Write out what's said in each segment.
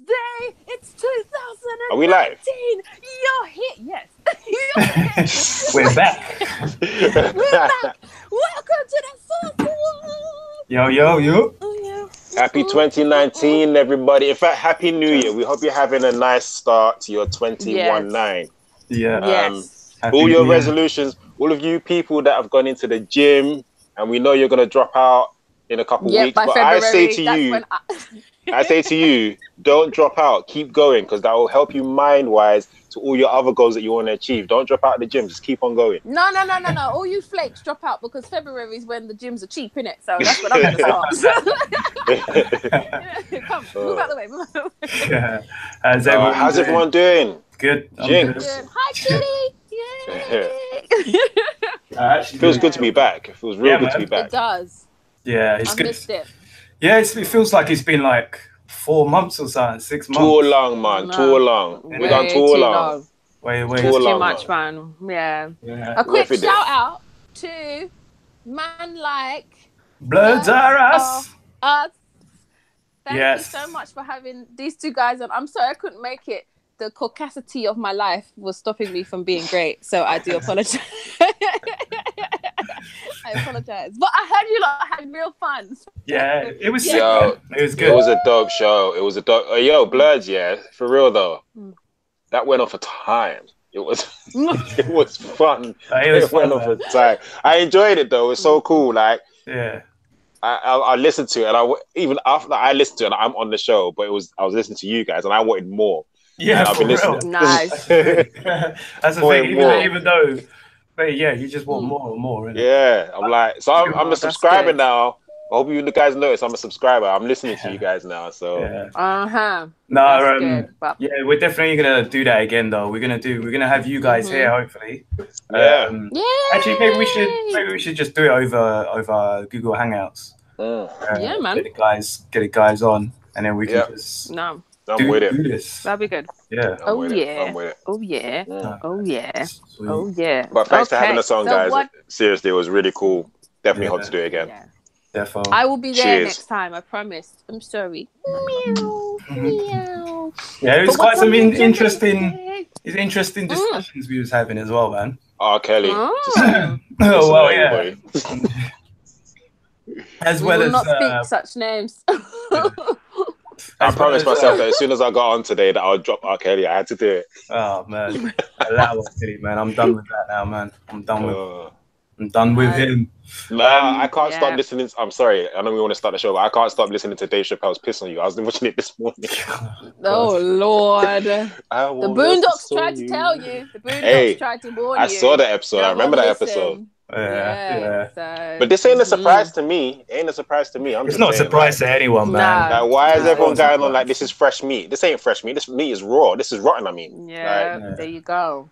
Day. It's 2019. Are we live? You're here. Yes. We're back. We're back. Welcome to the fourth wall. Yo. Oh, yeah. Happy 2019, everybody. In fact, Happy New Year. We hope you're having a nice start to your 21-9. Yeah. Yes. All your resolutions, all of you people that have gone into the gym, and we know you're going to drop out in a couple weeks. By But February, I say to you, don't drop out. Keep going, because that will help you mind-wise to all your other goals that you want to achieve. Don't drop out of the gym. Just keep on going. No. All you flakes drop out because February is when the gyms are cheap, innit? So that's when I'm going to start. Come, move out the way. Yeah. How's everyone doing? Good. Jinx. Good. Hi, Kitty. Yay. Feels good to be back. It feels real good to be back. It does. Yeah, it's I good. missed it. Yeah, it feels like it's been like 4 months or something, 6 months. Too long, man. No. Too long. We've done too long. Way. Too long, Too much, man. Yeah. Yeah. A quick shout out to man like Bloods are us. Thank you so much for having these two guys on. I'm sorry I couldn't make it. The caucasity of my life was stopping me from being great, so I do apologize. I apologize, but I heard you lot having real fun. Yeah, it was sick. Yo, it was good. It was a dope show. It was a dope. Yo, Bloods, yeah, for real though. That went on for time. It was fun. It went on for time. I enjoyed it though. It was so cool. Like, yeah. I listened to it, and even after I listened to it, I'm on the show, but I was listening to you guys, and I wanted more. Yeah, I've been listening. Nice. That's the thing. Even though, but yeah, you just want more and more. Innit? Yeah, I'm like, so I'm a subscriber now. I hope you guys notice I'm a subscriber. I'm listening to you guys now. So no, yeah, we're definitely gonna do that again though. We're gonna have you guys here hopefully. Yeah. Actually, maybe we should just do it over Google Hangouts. Yeah, man. Get the guys on, and then we can just I'm with it. do this. That'd be good. Yeah. I'm with it. Oh yeah. Sweet. But thanks for having us on, guys. Seriously, it was really cool. Definitely hope to do it again. Yeah. Definitely. I will be there next time. I promise. I'm sorry. Meow. Yeah, it was quite some interesting discussions we was having as well, man. Oh, Kelly. Oh well, yeah. As well as not speak such names. I promised myself that as soon as I got on today that I would drop R. Kelly. I had to do it. Oh man, allow R. Kelly, man. I'm done with that now, man. I'm done with him. Nah, I can't stop listening. I'm sorry. I know we want to start the show, but I can't stop listening to Dave Chappelle's "Piss on You." I was watching it this morning. Oh Lord! The Boondocks tried to tell you. The Boondocks tried to warn you. I saw the episode. I remember that episode. Yeah. So, but this ain't a surprise to me. It ain't a surprise to me. It's not a surprise to anyone, man. Like, why is everyone going on like this is fresh meat? This ain't fresh meat. This meat is raw. This is rotten. I mean, there you go.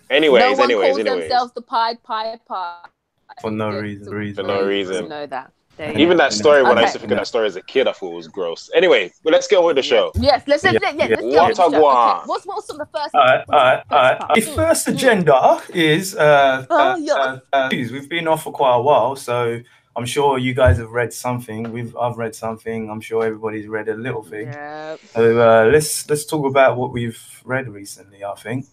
Anyways, no one calls themselves the Pied Piper for no reason. For no reason. Know that. Even that story, when I used to think of that story as a kid, I thought it was gross. Anyway, but let's get on with the show. Yes, let's get on with the show. Okay. What's on the first? All right. The first agenda is news. We've been off for quite a while, so I'm sure you guys have read something. I've read something. I'm sure everybody's read a little thing. Yeah. So let's talk about what we've read recently. I think.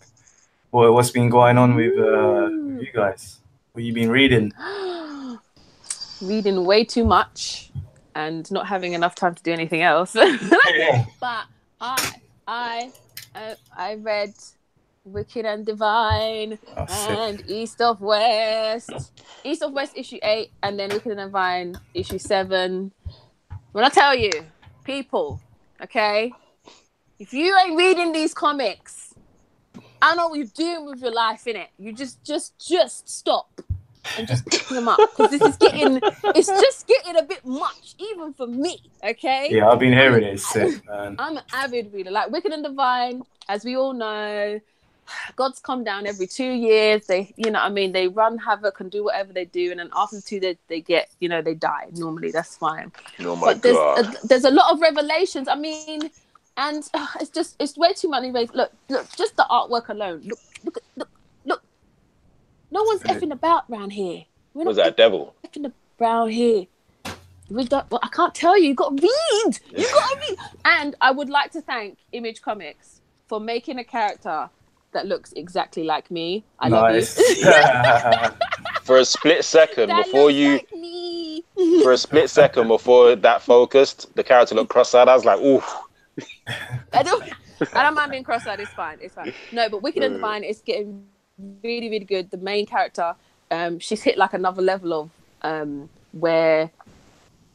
What's been going on with you guys? What you been reading? Reading way too much and not having enough time to do anything else. But I read Wicked and Divine and East of West issue 8, and then Wicked and Divine issue 7. When I tell you, people, okay, if you ain't reading these comics, I don't know what you're doing with your life, innit? You just stop and just pick them up, because it's just getting a bit much, even for me. Okay. Yeah, I've been hearing it. Sick, man. I'm an avid reader. Like Wicked and Divine, as we all know, gods come down every 2 years. They, they run havoc and do whatever they do, and then after the 2, they get, they die. Normally, that's fine. Oh my God. There's a lot of revelations. I mean, and it's way too many ways. Look, just the artwork alone. Look. No one's effing about around here. Was that devil? Effing around here. Well, I can't tell you. You got to read. You got to read. And I would like to thank Image Comics for making a character that looks exactly like me. I love you. For a split second before you, like me. For a split second before that focused, the character looked cross-eyed. I was like, ooh. I don't mind being cross-eyed. It's fine. It's fine. No, but Wicked and Divine is getting really, really good. The main character, she's hit like another level of where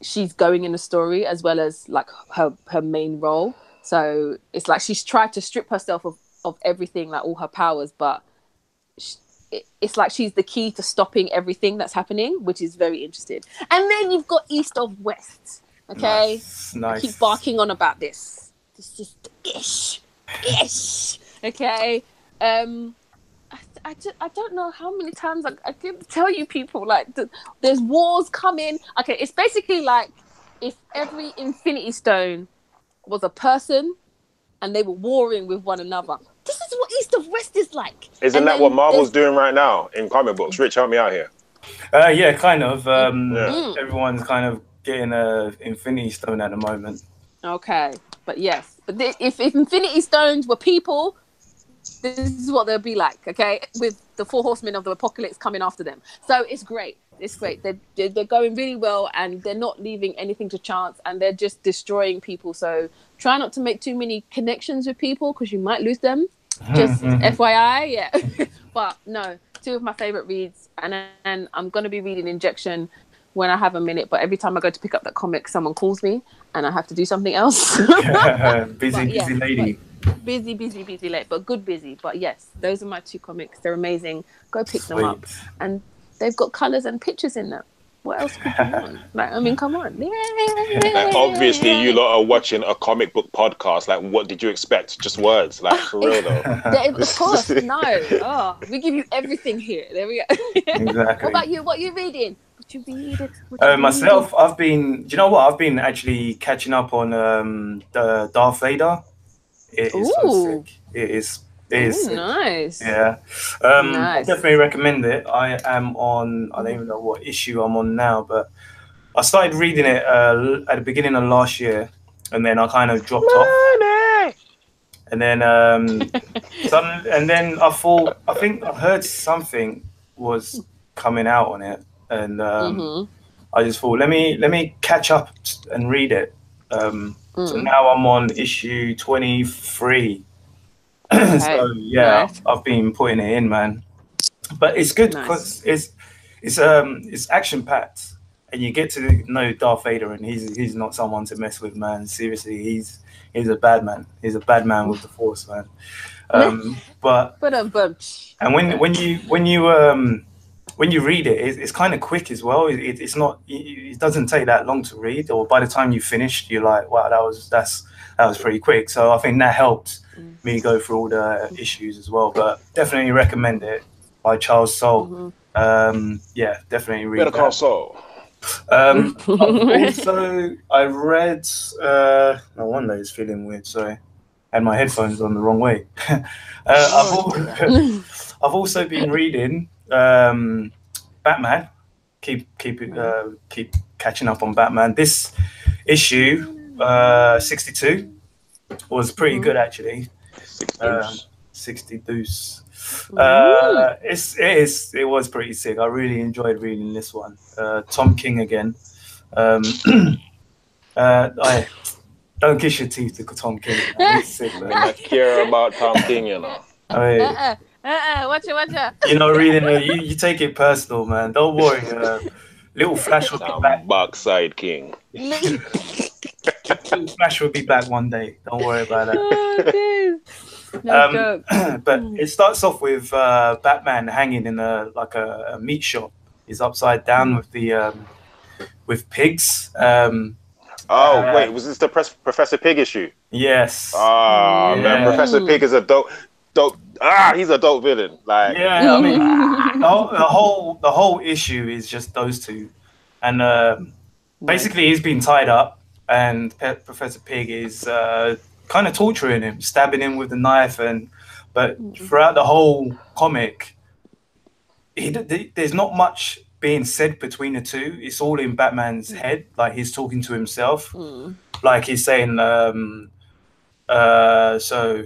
she's going in the story as well as like her main role. So it's like she's tried to strip herself of everything, like all her powers, but it's like she's the key to stopping everything that's happening, which is very interesting. And then you've got East of West. Okay, nice. I keep barking on about this. This is ish. Okay, I don't know how many times I can tell you people like there's wars coming. Okay, it's basically like if every Infinity Stone was a person and they were warring with one another. This is what East of West is like. Isn't that what Marvel's doing right now in comic books? Rich, help me out here. Yeah, kind of. Everyone's kind of getting a Infinity Stone at the moment. Okay, but yes, but if Infinity Stones were people, this is what they'll be like. Okay, with the 4 horsemen of the apocalypse coming after them. So it's great. It's great. They're going really well, and they're not leaving anything to chance, and they're just destroying people. So try not to make too many connections with people because you might lose them. Just FYI, yeah. But no, 2 of my favorite reads, and I'm gonna be reading Injection when I have a minute. But every time I go to pick up that comic, someone calls me, and I have to do something else. busy lady. Busy late, but good busy. But yes, those are my 2 comics. They're amazing. Go pick them up, and they've got colours and pictures in them. What else could you want? Like, I mean, come on. Like, obviously, you lot are watching a comic book podcast. Like, what did you expect? Just words, like, for real, though. Of course, no. Oh, we give you everything here. There we go. Exactly. What about you? What are you reading? What you reading? Myself, I've been... Do you know what? I've been actually catching up on the Darth Vader. It is so sick. It is nice. Yeah. I definitely recommend it. I am on, I don't even know what issue I'm on now, but I started reading it at the beginning of last year, and then I kind of dropped off. And then and then I think I heard something was coming out on it, and I just thought let me catch up and read it. So now I'm on issue 23. Okay. So yeah, nice. I've been putting it in, man. But it's good because it's action packed, and you get to know Darth Vader, and he's not someone to mess with, man. Seriously, he's a bad man. He's a bad man with the Force, man. And when you read it, it's kind of quick as well. It's not. It doesn't take that long to read, or by the time you finished, you're like, wow, that was pretty quick. So I think that helped me go through all the issues as well. But definitely recommend it by Charles Soule. Yeah, definitely read Better Call Saul. Also, I read. No wonder it's feeling weird. Sorry, and my headphones on the wrong way. I've also been reading Batman. Keep catching up on Batman. This issue 62 was pretty good actually. 60 deuce. It was pretty sick. I really enjoyed reading this one. Tom King again. I don't kiss your teeth to Tom King. He's sick, man. I care about Tom King, you know. Watch it. You know, reading it, you take it personal, man. Don't worry. Little Flash will be back. Backside King. Little Flash will be back one day. Don't worry about that. But it starts off with Batman hanging in a meat shop. He's upside down with the with pigs. Wait, was this the Professor Pig issue? Yes. Man, Professor Pig is a dope. He's a dope villain. Like, yeah, I mean, the whole issue is just those two, and basically he's been tied up, and Professor Pig is kind of torturing him, stabbing him with a knife, but throughout the whole comic, there's not much being said between the two, it's all in Batman's head. Like he's talking to himself. Like he's saying, so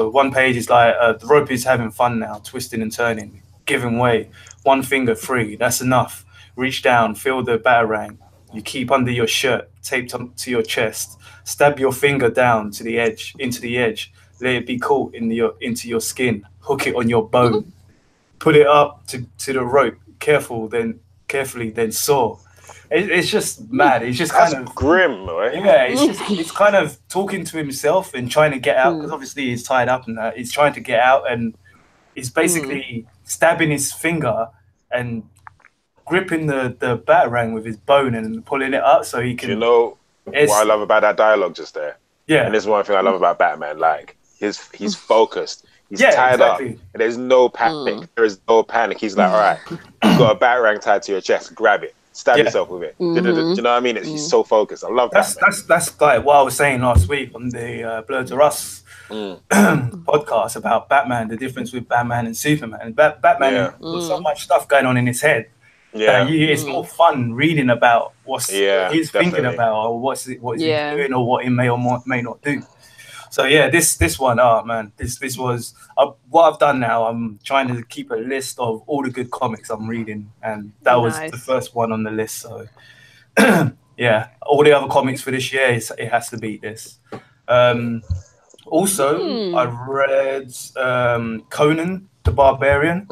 one page is like, the rope is having fun now, twisting and turning, giving way. One finger free, that's enough. Reach down, feel the batarang. You keep under your shirt, taped up to your chest. Stab your finger down to the edge, into the edge. Let it be caught into your skin. Hook it on your bone. Put it up to the rope. Carefully, then saw. It's just mad. It's just kind of grim, right? Yeah, it's kind of talking to himself and trying to get out, because obviously he's tied up and that. He's trying to get out, and he's basically stabbing his finger and gripping the batarang with his bone and pulling it up so he can. You know what I love about that dialogue just there? Yeah. And this is one thing I love about Batman. Like he's focused. He's tied up. And there's no panic. There is no panic. He's like, all right, you've got a batarang tied to your chest. Grab it. Stab yourself with it. Do you know what I mean? He's so focused. I love that. That's like what I was saying last week on the Blurs of Us podcast about Batman, the difference with Batman and Superman. Batman, there's so much stuff going on in his head. Yeah, it's more fun reading about what he's thinking about, or what he's doing, or what he may or may not do. So yeah, this one, oh man, this was what I've done now. I'm trying to keep a list of all the good comics I'm reading, and that was the first one on the list. So yeah, all the other comics for this year, it has to beat this. Also, I read Conan the Barbarian.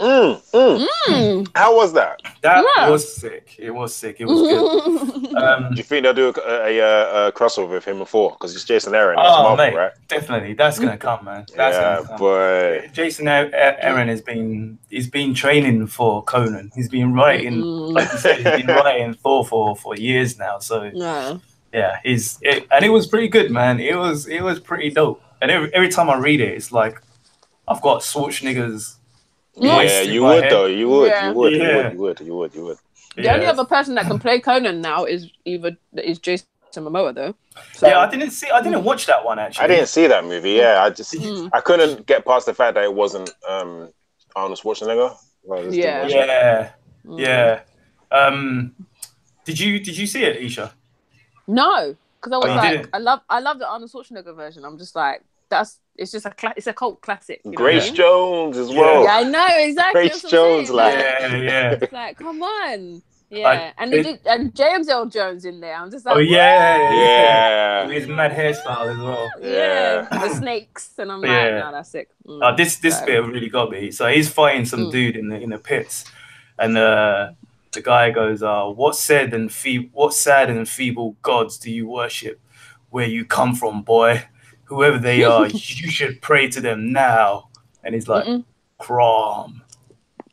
How was that? That was sick. It was sick. It was good. Do you think they'll do a crossover with him before? Because it's Jason Aaron. Oh, mate, right? Definitely. That's gonna come, man. That's gonna come. But Jason Aaron has been training for Conan. He's been writing, like you said, he's been writing Thor for years now. So yeah, and it was pretty good, man. It was pretty dope. And every time I read it, it's like I've got Schwarzenegger's voice. Yeah, you would though. You would. The only other person that can play Conan now is Jason Momoa though. So. Yeah, I didn't watch that one actually. I didn't see that movie. Yeah, I couldn't get past the fact that it wasn't Arnold Schwarzenegger. Yeah. Did you see it, Isha? No, because I was I love the Arnold Schwarzenegger version. I'm just like, it's a cult classic. Grace Jones as well. Yeah, I know exactly. Grace Jones, it's like, come on. Yeah, and James Earl Jones in there. I'm just like, with his mad hairstyle as well. Yeah, the snakes, and I'm like, no, that's sick. This bit really got me. So he's fighting some dude in the pits, and the guy goes, "What sad and feeble gods do you worship? Where you come from, boy? Whoever they are, you should pray to them now." And he's like, "Crom."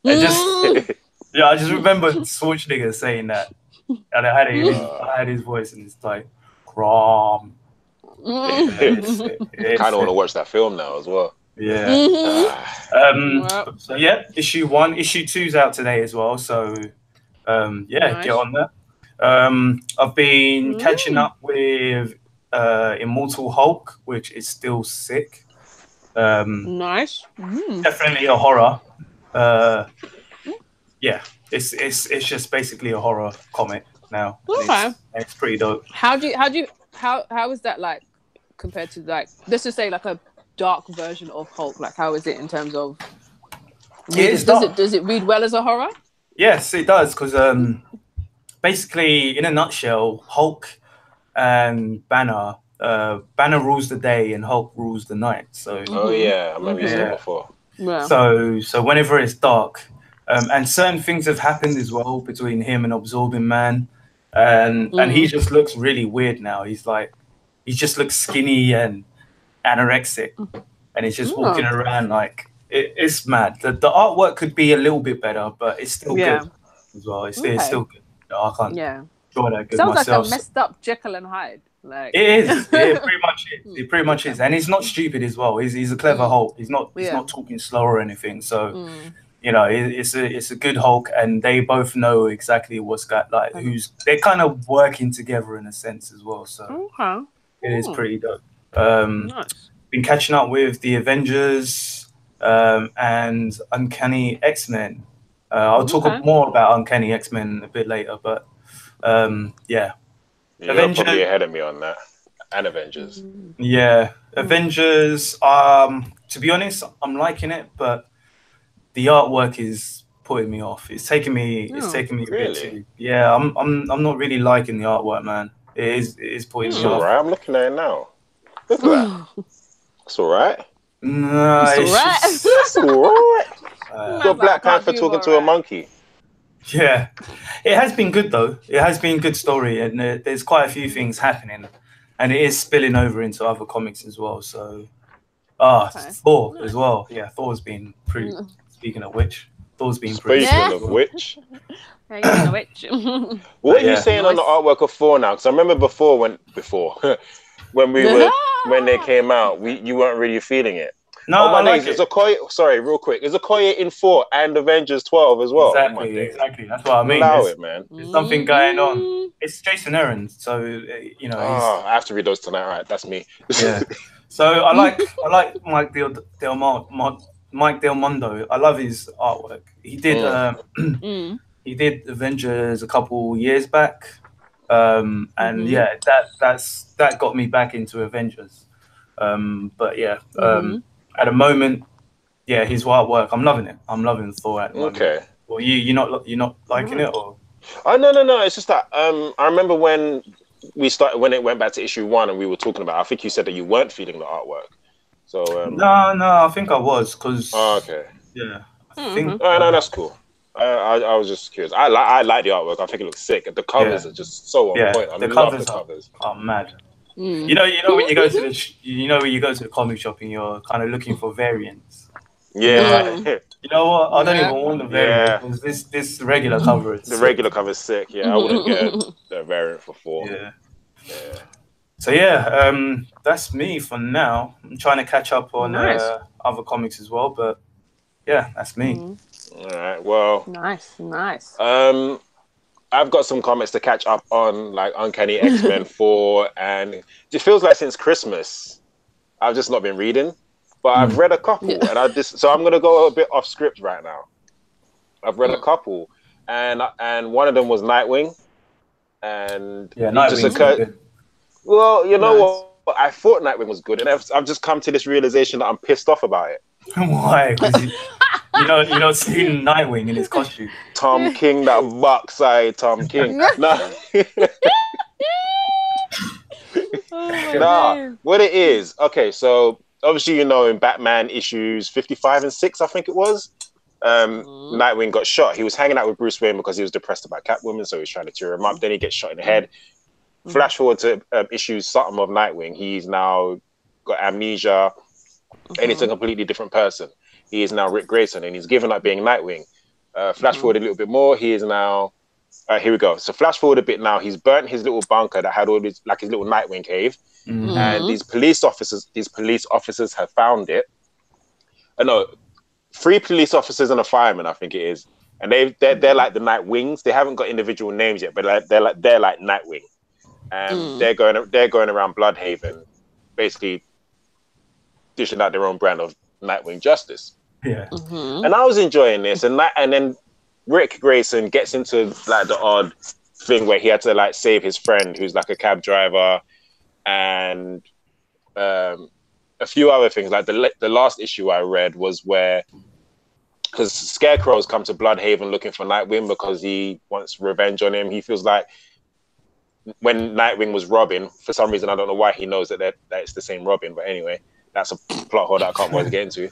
And I just remember Schwarzenegger saying that, and I had his voice, and it's like, "Crom." Kind of want to watch that film now as well. Yeah. So yeah, issue 1, issue 2's out today as well. So get on that. I've been catching up with Immortal Hulk, which is still sick. Nice. Definitely a horror. Yeah, it's just basically a horror comic now. Okay. It's pretty dope. How is that like compared to, like, let's just say like a dark version of Hulk? Like, how is it in terms of? Does it read well as a horror? Yes, it does, because basically, in a nutshell, Hulk and Banner rules the day and Hulk rules the night. So I remember you said before. Yeah. So whenever it's dark, and certain things have happened as well between him and Absorbing Man, and he just looks really weird now. He just looks skinny and anorexic, and he's just walking around like it's mad. The artwork could be a little bit better, but it's still good as well. It's still good. I can't draw that good myself. Sounds like a messed up Jekyll and Hyde. Like it is. It pretty much is. It pretty much is, and he's not stupid as well. He's a clever Hulk. He's not talking slow or anything. So. You know, it's a good Hulk, and they both know exactly what's got they're kind of working together in a sense as well. So it is pretty dope. Nice. Been catching up with the Avengers and Uncanny X-Men. I'll talk more about Uncanny X-Men a bit later, but yeah. You're probably ahead of me on that. And Avengers. Yeah. Avengers, to be honest, I'm liking it, but the artwork is putting me off. It's taking me a bit too. Yeah, I'm not really liking the artwork, man. It is putting me off. Alright, I'm looking at it now. Look at that. It's alright. No, it's alright. Got Black Panther talking to a monkey. Yeah, it has been good though. It has been a good story, and there's quite a few things happening, and it is spilling over into other comics as well. So, Thor as well. Yeah, Thor's been pretty. Speaking of which, Thor's been pretty. Speaking of which, what are you saying on the artwork of Thor now? Because I remember before when they came out, you weren't really feeling it. No, I like it. Okoye, sorry, real quick. Is Okoye in 4 and Avengers 12 as well? Exactly. That's what I mean. There's something going on. It's Jason Aaron, so you know. I have to read those tonight. All right, that's me. Yeah. So I like Mike Del Mondo. I love his artwork. He did Avengers a couple years back, and that got me back into Avengers. But yeah. At the moment, yeah, his artwork, I'm loving it. I'm loving Thor at the moment. Okay. Well, you're not liking it, or? Oh no. It's just that I remember when it went back to issue 1 and we were talking about. I think you said that you weren't feeling the artwork. So no, I think I was because. Oh, okay. Yeah. I think. Oh no, that's cool. I was just curious. I like the artwork. I think it looks sick. The covers are just so on point. I love the covers. Are mad. You know when you go to the comic shop and you're kind of looking for variants. Yeah. You know what? I don't even want the variant because this regular cover is regular cover is sick. Yeah, I wouldn't get a variant for 4. Yeah. So yeah, that's me for now. I'm trying to catch up on other comics as well, but yeah, that's me. All right. Well. Nice. I've got some comics to catch up on, like Uncanny X-Men 4, and it feels like since Christmas, I've just not been reading. But I've read a couple, and so I'm gonna go a bit off script right now. I've read a couple, and one of them was Nightwing, and Nightwing just occurred. Well, you know what? I thought Nightwing was good, and I've just come to this realization that I'm pissed off about it. Why? You know, seeing Nightwing in his costume. Tom King, that backside Tom King. What it is? Okay, so obviously in Batman issues 55 and 6, I think it was. Nightwing got shot. He was hanging out with Bruce Wayne because he was depressed about Catwoman, so he was trying to cheer him up. Then he gets shot in the head. Flash forward to issue something of Nightwing. He's now got amnesia, and it's a completely different person. He is now Rick Grayson, and he's given up being Nightwing. Flash forward a little bit more. He is now. Here we go. So flash forward a bit now. He's burnt his little bunker that had all these, like his little Nightwing cave, and these police officers have found it. No, 3 police officers and a fireman, I think it is, and they're like the Nightwings. They haven't got individual names yet, but they're like Nightwing, and they're going around Bloodhaven, basically dishing out their own brand of Nightwing justice. Yeah. And I was enjoying this, and then Rick Grayson gets into like the odd thing where he had to like save his friend who's like a cab driver, and a few other things. Like the last issue I read was because Scarecrow's come to Bloodhaven looking for Nightwing because he wants revenge on him. He feels like when Nightwing was Robin, for some reason I don't know why he knows that it's the same Robin, but anyway. That's a plot hole that I can't wait to get into.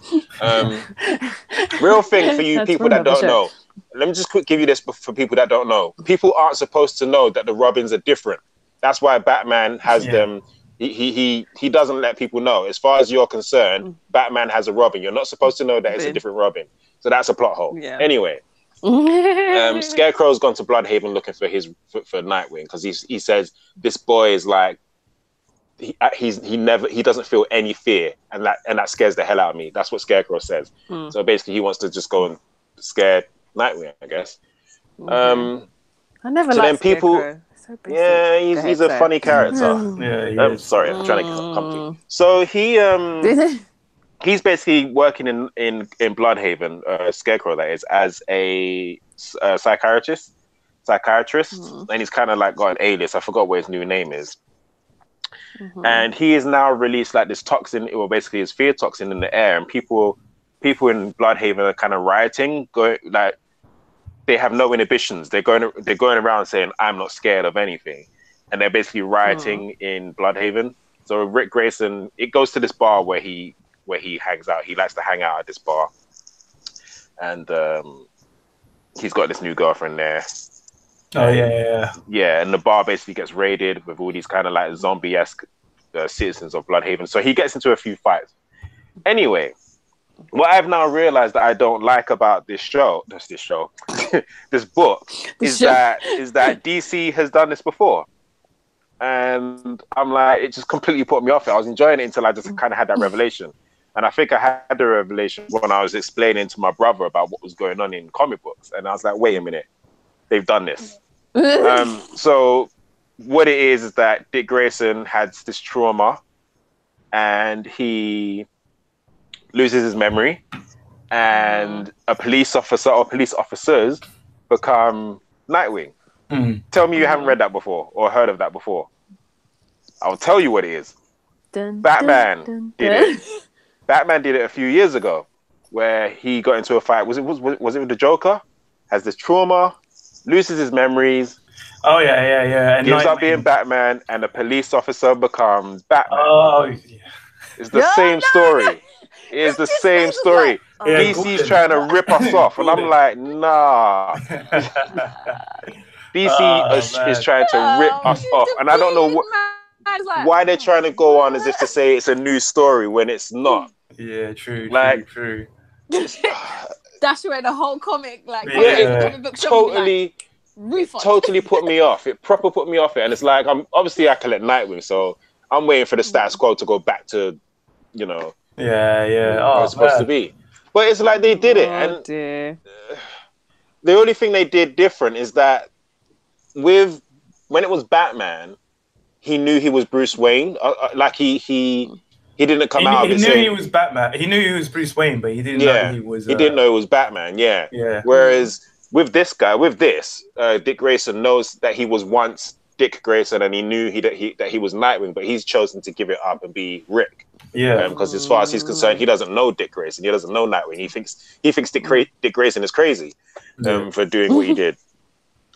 Real thing for you people that don't know. Let me just give you this for people that don't know. People aren't supposed to know that the Robins are different. That's why Batman has them. He doesn't let people know. As far as you're concerned, Batman has a Robin. You're not supposed to know that it's a different Robin. So that's a plot hole. Yeah. Anyway, Scarecrow's gone to Bloodhaven looking for for Nightwing because he says this boy is like. He doesn't feel any fear, and that scares the hell out of me. That's what Scarecrow says. So basically, he wants to just go and scare Nightwing, I guess. I never liked Scarecrow. So yeah, he's a funny character. Yeah, sorry, I'm trying to come to you. So he he's basically working in Bloodhaven, Scarecrow that is, as a psychiatrist, and he's kind of like got an alias. I forgot what his new name is. And he is now released like this toxin, or basically his fear toxin in the air, and people in Bloodhaven are kind of rioting, going like they have no inhibitions. They're going around saying, "I'm not scared of anything," and they're basically rioting in Bloodhaven. So Rick Grayson, it goes to this bar where he hangs out. He likes to hang out at this bar, and he's got this new girlfriend there. Oh yeah. And the bar basically gets raided with all these kind of like zombie-esque citizens of Bloodhaven. So he gets into a few fights. Anyway, what I've now realized that I don't like about this book, is that DC has done this before, and I'm like, it just completely put me off it. I was enjoying it until I just kind of had that revelation, and I think I had the revelation when I was explaining to my brother about what was going on in comic books, and I was like, wait a minute, they've done this. So what it is that Dick Grayson had this trauma, and he loses his memory, and a police officer or police officers become Nightwing. Tell me you haven't read that before or heard of that before. I'll tell you what it is. Batman did it. Batman did it a few years ago, where he got into a fight. Was it with the Joker? Has this trauma, loses his memories. Oh yeah. And gives up being Batman, and a police officer becomes Batman. Oh yeah. It's the same story. It is the same story. DC's trying to rip us off, and I'm like, nah. DC is trying to rip us off, and I don't know why they're trying to go on as if to say it's a new story when it's not. Yeah, true. That's where the whole comic, comic book totally put me off. It proper put me off it, and it's like I collect Nightwing, so I'm waiting for the status quo to go back to, where it's supposed to be. But it's like they did it, and the only thing they did different is that when it was Batman, he knew he was Bruce Wayne. He didn't come out of it saying... He knew he was Batman. He knew he was Bruce Wayne, but he didn't know he was... He didn't know it was Batman, yeah. Whereas with this guy, Dick Grayson knows that he was once Dick Grayson, and he knew that he was Nightwing, but he's chosen to give it up and be Rick. Yeah. Because as far as he's concerned, he doesn't know Dick Grayson. He doesn't know Nightwing. He thinks Dick Grayson is crazy for doing what he did.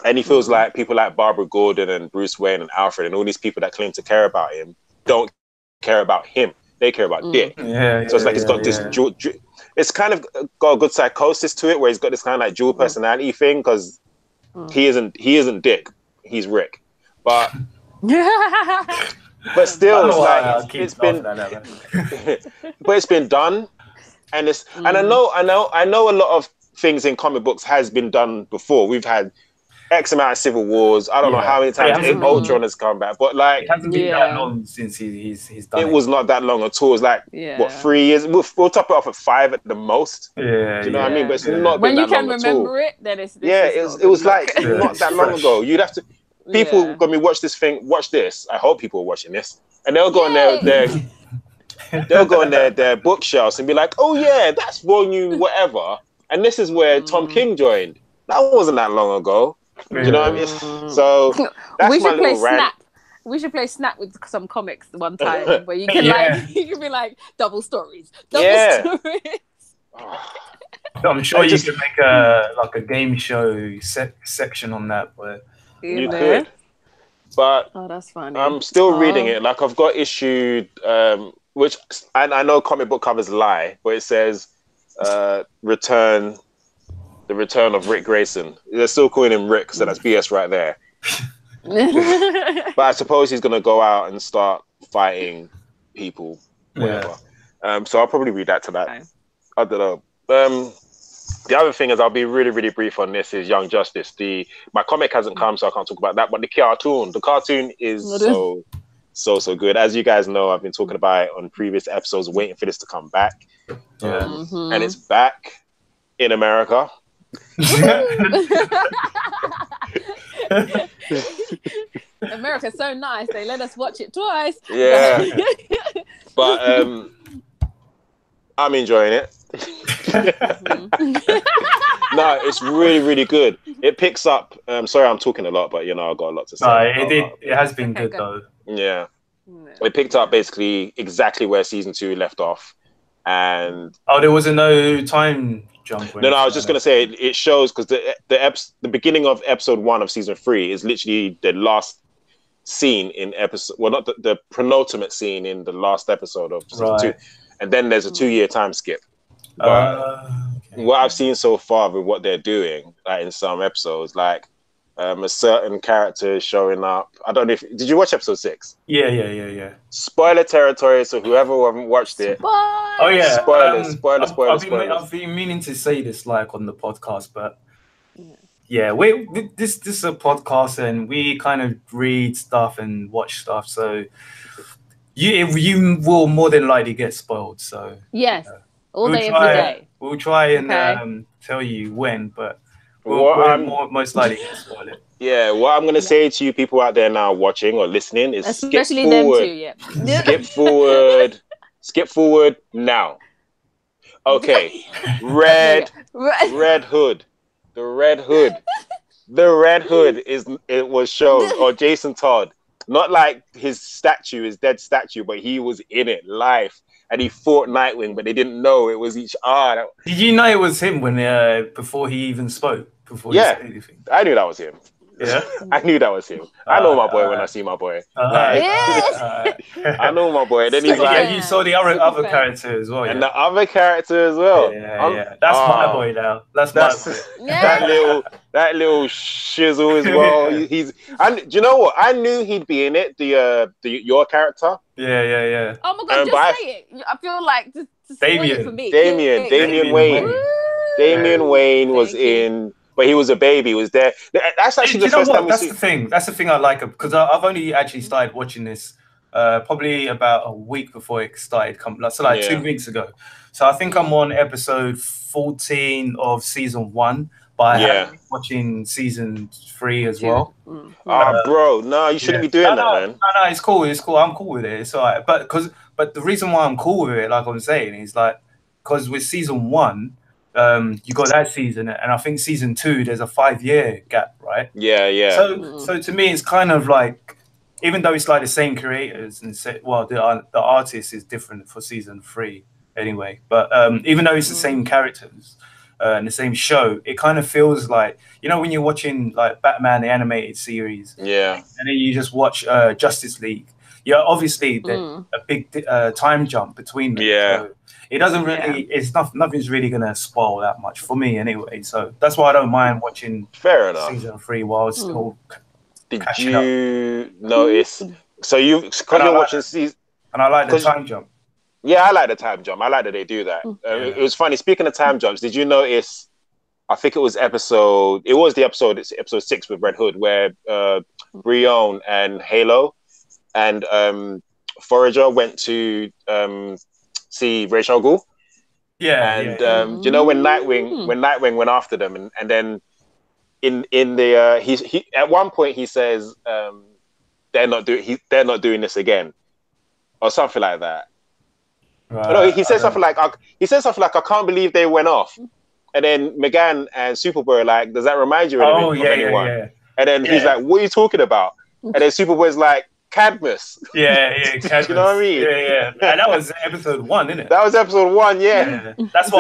And he feels like people like Barbara Gordon and Bruce Wayne and Alfred and all these people that claim to care about him don't care about him. They care about Dick. So it's like it's got this it's kind of got a good psychosis to it, where he's got this kind of like dual personality thing, because he isn't Dick, he's Rick. But still, it's been done, and I know a lot of things in comic books has been done before. We've had X amount of civil wars. I don't know how many times Ultron has come back, but like it hasn't been that long since he's done it. It was not that long at all. It was like what, 3 years? We'll top it off at 5 at the most. Do you know what I mean? But it's not been that long at all. When you can remember it, then it's it was like not that long ago. You'd have to people gonna watch this thing. Watch this. I hope people are watching this, and they'll go on their bookshelves and be like, "Oh yeah, that's volume whatever." And this is where Tom King joined. That wasn't that long ago. Do you know what I mean? So that's my little rant. We should play Snap with some comics one time where you can you can be like double stories. I'm sure you could make a game show section on that, but you could. But that's funny. I'm still reading it. Like I've got issued, which I know comic book covers lie, but it says the return of Rick Grayson. They're still calling him Rick, so that's BS right there. But I suppose he's gonna go out and start fighting people, whatever. So I'll probably read that tonight. Okay. I don't know. The other thing is, I'll be really, really brief on this, is Young Justice. My comic hasn't come, so I can't talk about that. But the cartoon is so good. As you guys know, I've been talking about it on previous episodes, waiting for this to come back. And it's back in America. America's so nice, they let us watch it twice. Yeah. But I'm enjoying it. No, it's really, really good. It picks up. Sorry, I'm talking a lot, but you know, I got a lot to say. No, it has been good though. Yeah, it picked up basically exactly where season 2 left off, and there was no time jump. No, I was just gonna say it shows because the beginning of episode 1 of season 3 is literally the last scene in episode. Well, not the penultimate scene in the last episode of season 2, and then there's a 2-year time skip. But what I've seen so far with what they're doing, like in some episodes, like a certain character is showing up. I don't know if did you watch episode 6? Yeah. Spoiler territory, so whoever haven't watched it. Oh yeah, spoilers. I've been meaning to say this like on the podcast, but yeah, this is a podcast and we kind of read stuff and watch stuff, so you will more than likely get spoiled. So yes. All day, every day. We'll try and tell you when, but we'll most likely get spoiled. Yeah, what I'm going to say to you people out there now watching or listening is especially them too, yeah. Skip forward now. Okay. Red Hood. The Red Hood. The Red Hood was shown, or Jason Todd. Not like his dead statue, but he was in it live. And he fought Nightwing, but they didn't know it was each. Did you know it was him when before he even spoke? Before he said anything? I knew that was him. Yeah, I knew that was him. I know my boy when I see my boy. I know my boy. And then he's like, you saw the other character as well, and the other character as well. Yeah. That's my boy now. That's my boy. that little shizzle as well. And do you know what? I knew he'd be in it. Your character. Yeah. Oh my god! Just say it. I feel like just Damien. For me. Damien Wayne. Damien Wayne was in. But he was a baby. He was there. That's actually the first time we see. That's the thing I like because I've only actually started watching this probably about a week before it started coming. So 2 weeks ago. So I think I'm on episode 14 of season 1. But I have been watching season 3 as well. Bro, no, you shouldn't be doing that, man. No, it's cool. I'm cool with it. It's all right. But the reason why I'm cool with it, like I'm saying, is like because with season 1. You got that season, and I think season 2 there's a 5-year gap, right? Yeah. So to me, it's kind of like, even though it's like the same creators and the artist is different for season 3 anyway. But even though it's the same characters and the same show, it kind of feels like, you know, when you're watching like Batman the animated series, and then you just watch Justice League. Yeah, obviously there's a big time jump between them. Yeah. So it doesn't really. Nothing's really gonna spoil that much for me anyway. So that's why I don't mind watching. Fair enough. Season 3 while it's still. Did you notice? So you're watching season, and I like the time jump. Yeah, I like the time jump. I like that they do that. It was funny. Speaking of time jumps, did you notice? I think it was episode 6 with Red Hood, where Brion and Halo and Forager went to see Ra's al Ghul. Do you know when Nightwing went after them, and then in the he at one point he says they're not doing this again, or something like that. Right. No, he said something like I can't believe they went off, and then McGann and Superboy are like, does that remind you of anyone? Yeah. And then he's like, what are you talking about? And then Superboy's like, Cadmus. Yeah, Cadmus. You know what I mean? Yeah. And that was episode 1, isn't it? That was episode 1, yeah. That's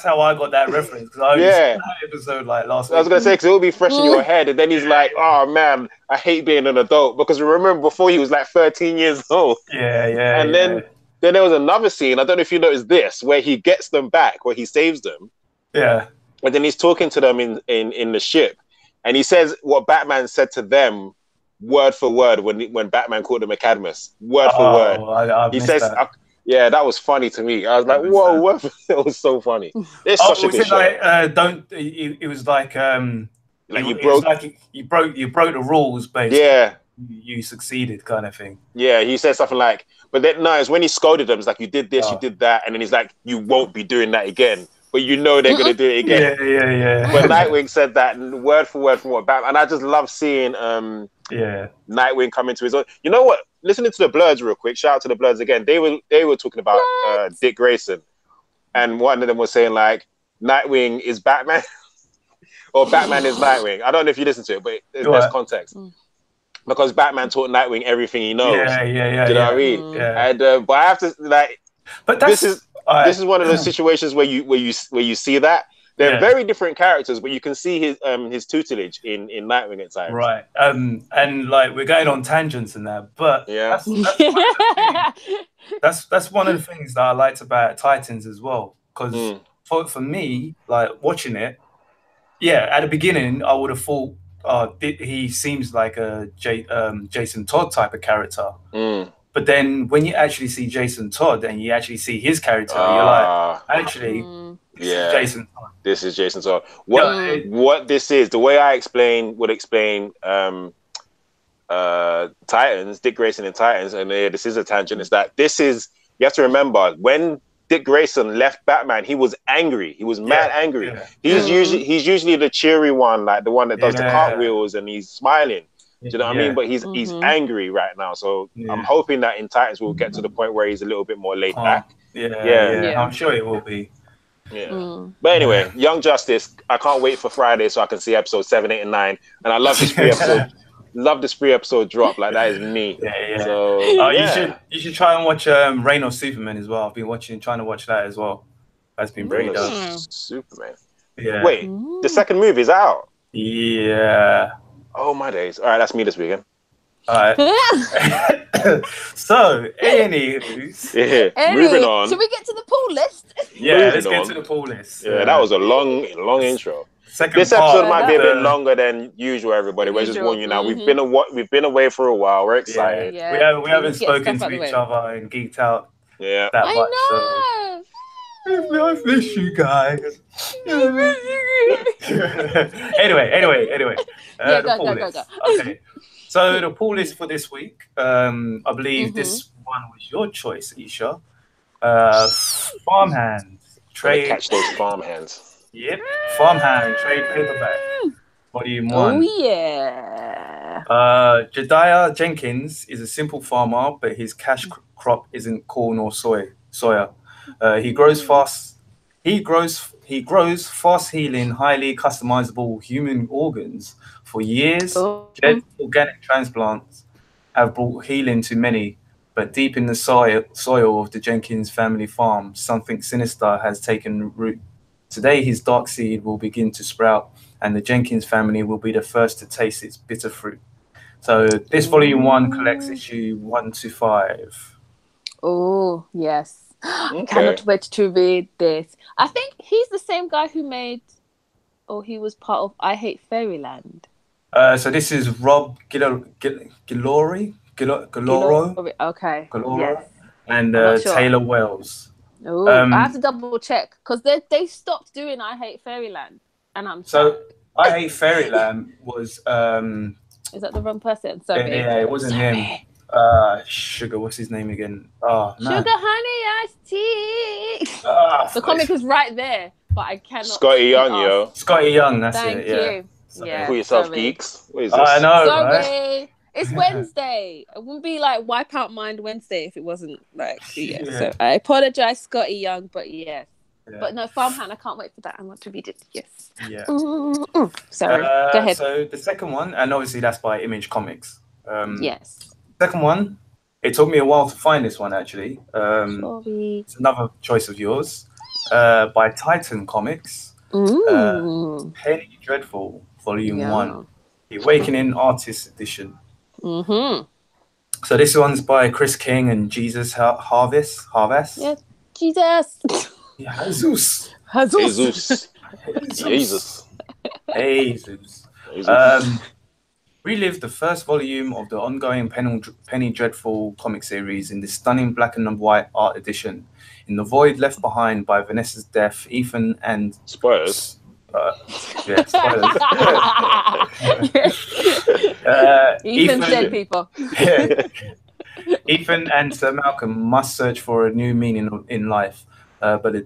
how I got that reference, because I only saw that episode like last week. I was gonna say, because it'll be fresh in your head, and then he's like, "Oh man, I hate being an adult," because remember before he was like 13 years old. Yeah. And then there was another scene. I don't know if you noticed this, where he gets them back, where he saves them. Yeah. And then he's talking to them in the ship, and he says what Batman said to them. Word for word when Batman called him a Cadmus. Word for word. He says, that was funny to me. I was like, whoa, what? It was so funny. It's such a good show. It was like you broke the rules, basically. You succeeded, kind of thing. Yeah, he said something like, but then it's when he scolded them, it's like, you did this, you did that, and then he's like, you won't be doing that again. But you know they're gonna do it again. Yeah. But Nightwing said that word for word from what Batman, and I just love seeing Nightwing come into his own. You know what? Listening to the Blurs real quick. Shout out to the Blurs again. They were talking about Dick Grayson, and one of them was saying like Nightwing is Batman or Batman is Nightwing. I don't know if you listen to it, but there's context. Because Batman taught Nightwing everything he knows. Yeah. Do you know what I mean? Yeah. And but I have to like. But this is one of those situations where you see that they're very different characters, but you can see his tutelage in Nightwing at times. Right. And like we're going on tangents and that, but that's one of the things that I liked about Titans as well. Because for me, like watching it, at the beginning I would have thought, he seems like a Jason Todd type of character. But then when you actually see Jason Todd and you actually see his character, you're like, actually, this is Jason Todd. This is Jason Todd. What this is, the way I would explain Titans, Dick Grayson in Titans, and this is a tangent, is that you have to remember, when Dick Grayson left Batman, he was angry. He was mad angry. Yeah. He's usually the cheery one, like the one that does the cartwheels and he's smiling. Do you know what I mean? But he's angry right now. So I'm hoping that in Titans we'll get to the point where he's a little bit more laid back. Yeah. I'm sure it will be. Yeah. But anyway, Young Justice, I can't wait for Friday so I can see episode 7, 8, and 9. And I love this free episode. Love this free episode drop. Like, that is me. So you should try and watch Reign of Superman as well. I've been trying to watch that as well. That's been pretty dope. Superman. Yeah. Wait, the second movie is out. Yeah. Oh my days. All right, that's me this weekend. All right. So, moving on. Should we get to the pool list? Yeah, let's get to the pool list. Yeah, that was a long intro. This episode might be a bit longer than usual, everybody. We're just warning you now. We've been away for a while. We're excited. Yeah. We haven't spoken to each other and geeked out that much. I know. I miss you guys. Anyway. Go. Okay. So the pool list for this week, I believe this one was your choice, Isha. Farmhand. Catch those farmhands. Yep, Farmhand trade paperback, volume 1. Oh yeah. Jediah Jenkins is a simple farmer, but his cash crop isn't corn or soya. He grows fast healing, highly customizable human organs. For years, organic transplants have brought healing to many, but deep in the soil of the Jenkins family farm, something sinister has taken root. Today, his dark seed will begin to sprout, and the Jenkins family will be the first to taste its bitter fruit. So this volume 1 collects issue 1 to 5. Oh, yes. Cannot wait to read this. I think he's the same guy who he was part of I Hate Fairyland. So this is Rob Giloro. Okay. Yes. And Taylor Wells. Oh, I have to double check because they stopped doing I Hate Fairyland, and I'm sad. I Hate Fairyland was Is that the wrong person? Sorry. Yeah, it wasn't him. Sugar, what's his name again? Sugar Honey Iced Tea. The comic is right there, but I cannot. Scotty Young, yo. Scotty Young, that's Thank it. you. Call yourself geeks. What is this? I know. Sorry. Right? It's Wednesday. It wouldn't be like Wipe Out Mind Wednesday if it wasn't like So I apologize, Scotty Young, but yes. Yeah. But no, Farmhand, I can't wait for that. I want to read it. Yes. Yeah. Sorry. Go ahead. So the second one, and obviously that's by Image Comics. Yes. Second one, it took me a while to find this one actually. It's another choice of yours. By Titan Comics. Penny Dreadful, Volume 1. The Awakening Artist Edition. So this one's by Chris King and Jesus Harvest. Yeah, Jesus. Jesus. Relive the first volume of the ongoing Penny Dreadful comic series in this stunning black and white art edition. In the void left behind by Vanessa's death, Ethan and... Spoilers. Spoilers. Ethan's dead, people. Ethan and Sir Malcolm must search for a new meaning in life, but the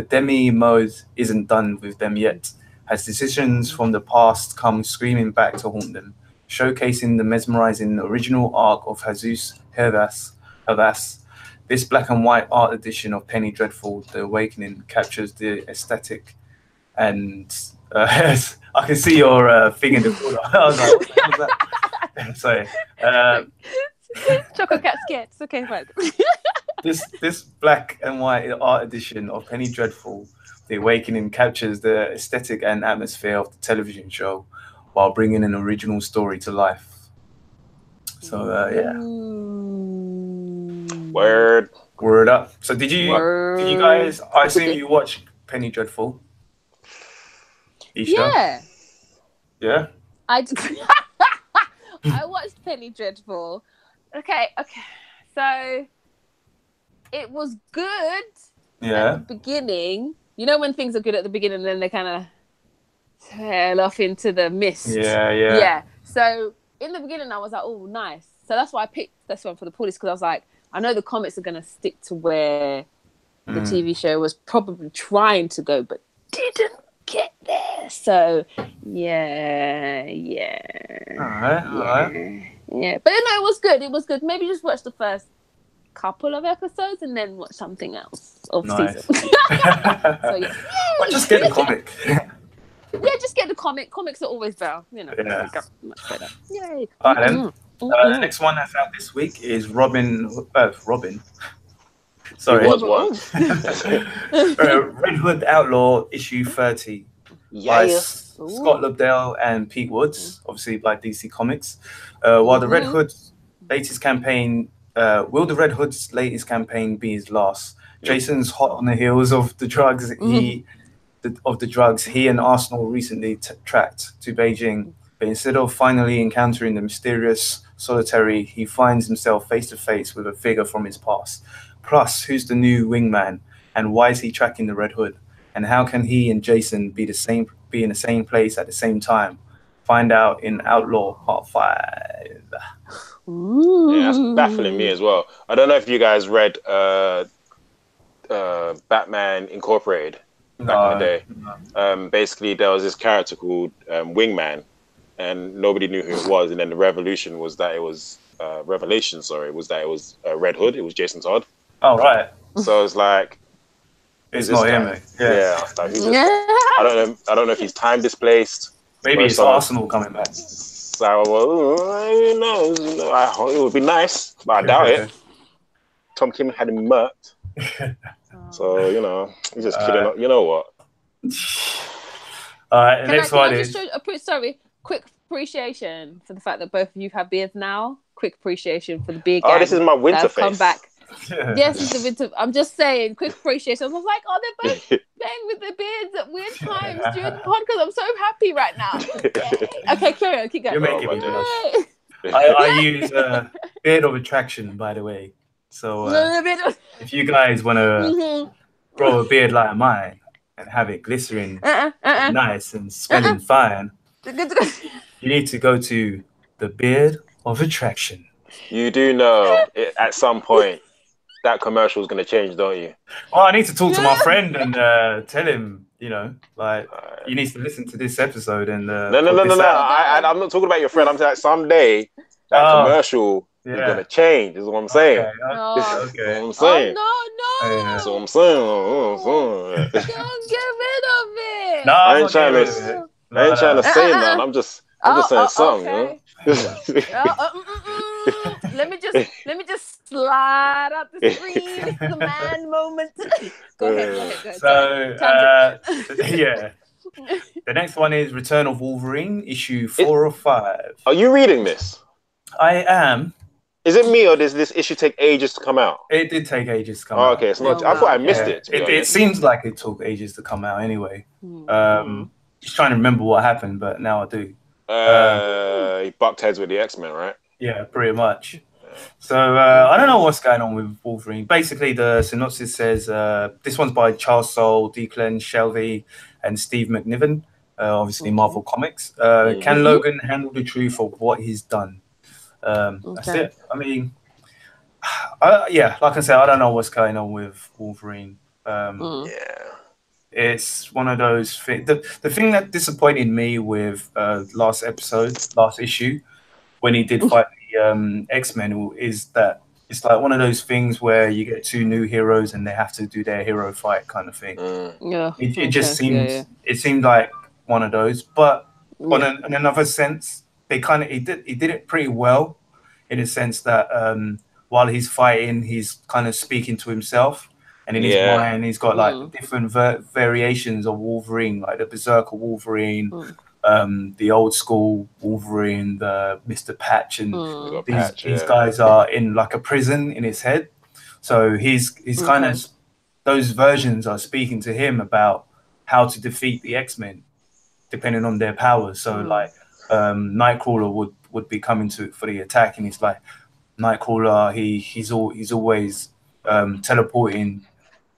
demi-mode isn't done with them yet, as decisions from the past come screaming back to haunt them, showcasing the mesmerizing original arc of Jesus Havas, This black and white art edition of Penny Dreadful: The Awakening captures the aesthetic and I can see your thing in the corner. I was like, what was that? Sorry. Choco Cat scared. It's okay, fine. This black and white art edition of Penny Dreadful: The Awakening captures the aesthetic and atmosphere of the television show while bringing an original story to life. So, yeah. Word up. So did you guys, I assume you watched Penny Dreadful? Isha? Yeah? I watched Penny Dreadful. Okay. So it was good at the beginning. You know when things are good at the beginning and then they kind of tail off into the mist? Yeah. So in the beginning I was like, oh, nice. So that's why I picked this one for the police, because I was like, I know the comics are going to stick to where the TV show was probably trying to go, but didn't get there. So, yeah. All right. Yeah. But no, it was good. It was good. Maybe just watch the first couple of episodes and then watch something else of season. So, yeah. Well, just get the comic. Yeah, just get the comic. Comics are always better. You know, much better. Yay. All right, then. The next one that's out this week is Robin. Sorry. It was Red Hood Outlaw issue 30 by Scott Lobdell and Pete Woods, obviously by DC Comics. While the Red Hood's latest campaign, will the Red Hood's latest campaign be his last? Jason's hot on the heels of the drugs he and Arsenal recently tracked to Beijing. But instead of finally encountering the mysterious solitary, he finds himself face to face with a figure from his past. Plus, who's the new wingman, and why is he tracking the Red Hood? And how can he and Jason be in the same place at the same time? Find out in Outlaw Part 5. Yeah, that's baffling me as well. I don't know if you guys read Batman Incorporated back in the day. Basically, there was this character called Wingman, and nobody knew who it was. And then the revelation was that it was Red Hood. It was Jason Todd. Oh, right. So it's like, it's not him. Yeah. Like, I don't know if he's time displaced. Maybe it's Arsenal coming back. So, it would be nice, but I doubt it. Tom Kim had him murked. So, he's just kidding. You know what? All right, the next one is... quick appreciation for the fact that both of you have beards now. Quick appreciation for the beard gang. Oh, this is my winter face. Come back. Yes, it's the winter. I'm just saying, quick appreciation. I was like, oh, they're both playing with their beards at weird times during the podcast. I'm so happy right now. Okay, carry on. Keep going. You're making me blush. I use beard of attraction, by the way. So if you guys want to grow a beard like mine and have it glittering nice and smelling fine, you need to go to the beard of attraction. You do know at some point that commercial is going to change, don't you? Well, I need to talk to my friend and tell him, he needs to listen to this episode. And no. I'm not talking about your friend. I'm saying someday that commercial is going to change. Is what I'm saying. Okay. That's what I'm saying. No. That's what I'm saying. Don't get rid of it. No, I ain't trying to say nothing. I'm just saying something. Okay. Let me just slide out the screen. It's the man moment. Go ahead. So, the next one is Return of Wolverine, issue 4 or 5. Are you reading this? I am. Is it me, or does this issue take ages to come out? It did take ages to come out. Okay, it's not. I thought I missed it. It seems like it took ages to come out anyway. Just trying to remember what happened, but now I do. He bucked heads with the X-Men, right? Yeah, pretty much. So I don't know what's going on with Wolverine. Basically, the synopsis says this one's by Charles Soule, Declan Shelvey, and Steve McNiven. Obviously, Marvel Comics. Can Logan handle the truth of what he's done? That's it. I mean, like I said, I don't know what's going on with Wolverine. It's one of those things. The thing that disappointed me with last issue, when he did fight the X-Men, is that it's like one of those things where you get two new heroes and they have to do their hero fight kind of thing. Yeah, it just seems it seemed like one of those, but on in another sense, they kind of he did it pretty well, in a sense that while he's fighting, he's kind of speaking to himself, and in his mind, he's got like different variations of Wolverine, like the Berserker Wolverine, the old school Wolverine, the Mr. Patch, and these guys are in like a prison in his head. So he's kind of, those versions are speaking to him about how to defeat the X-Men, depending on their powers. So like Nightcrawler would be coming for the attack, and it's like Nightcrawler, he's always teleporting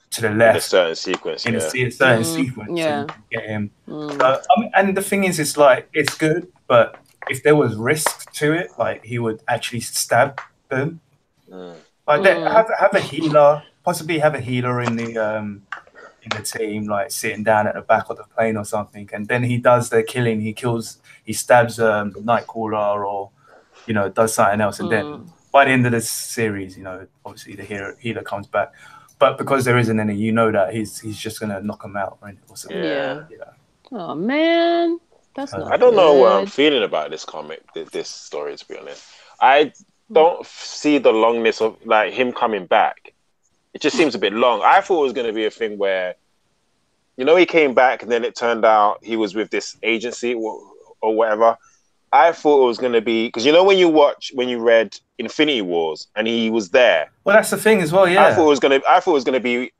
to the left in a certain sequence, in a certain sequence, so you can get him. And the thing is, it's like, it's good, but if there was risk to it, like he would actually stab them. Like have a healer, possibly have a healer in the team, like sitting down at the back of the plane or something, and then he does the killing. He stabs Nightcrawler, or does something else, and then by the end of the series, obviously the healer comes back. But because there isn't any, that he's just gonna knock him out, right? Or something. Yeah. Oh man, that's not. I don't know what I'm feeling about this comic, this story. To be honest, I don't see the longness of like him coming back. It just seems a bit long. I thought it was gonna be a thing where, he came back and then it turned out he was with this agency or whatever. I thought it was going to be, because when you read Infinity Wars and he was there. Well, that's the thing as well, yeah. I thought it was going to be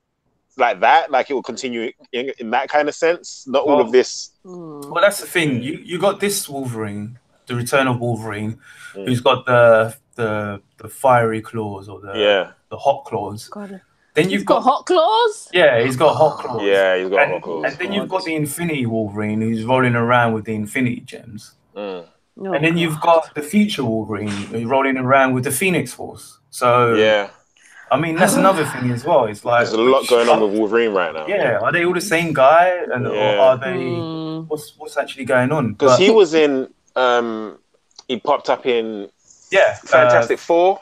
like that, like it will continue in that kind of sense. Not all of this. Well, that's the thing. You got this Wolverine, the Return of Wolverine, who's got the fiery claws or the hot claws. Then you've got hot claws. Yeah, he's got hot claws. Yeah, he's got hot claws. And then you've got the Infinity Wolverine, who's rolling around with the Infinity Gems. And then you've got the future Wolverine who's rolling around with the Phoenix Force. So I mean, that's another thing as well. It's like there's a lot going on with Wolverine right now. Yeah, are they all the same guy, or are they? What's actually going on? Because he was in, he popped up in Fantastic Four.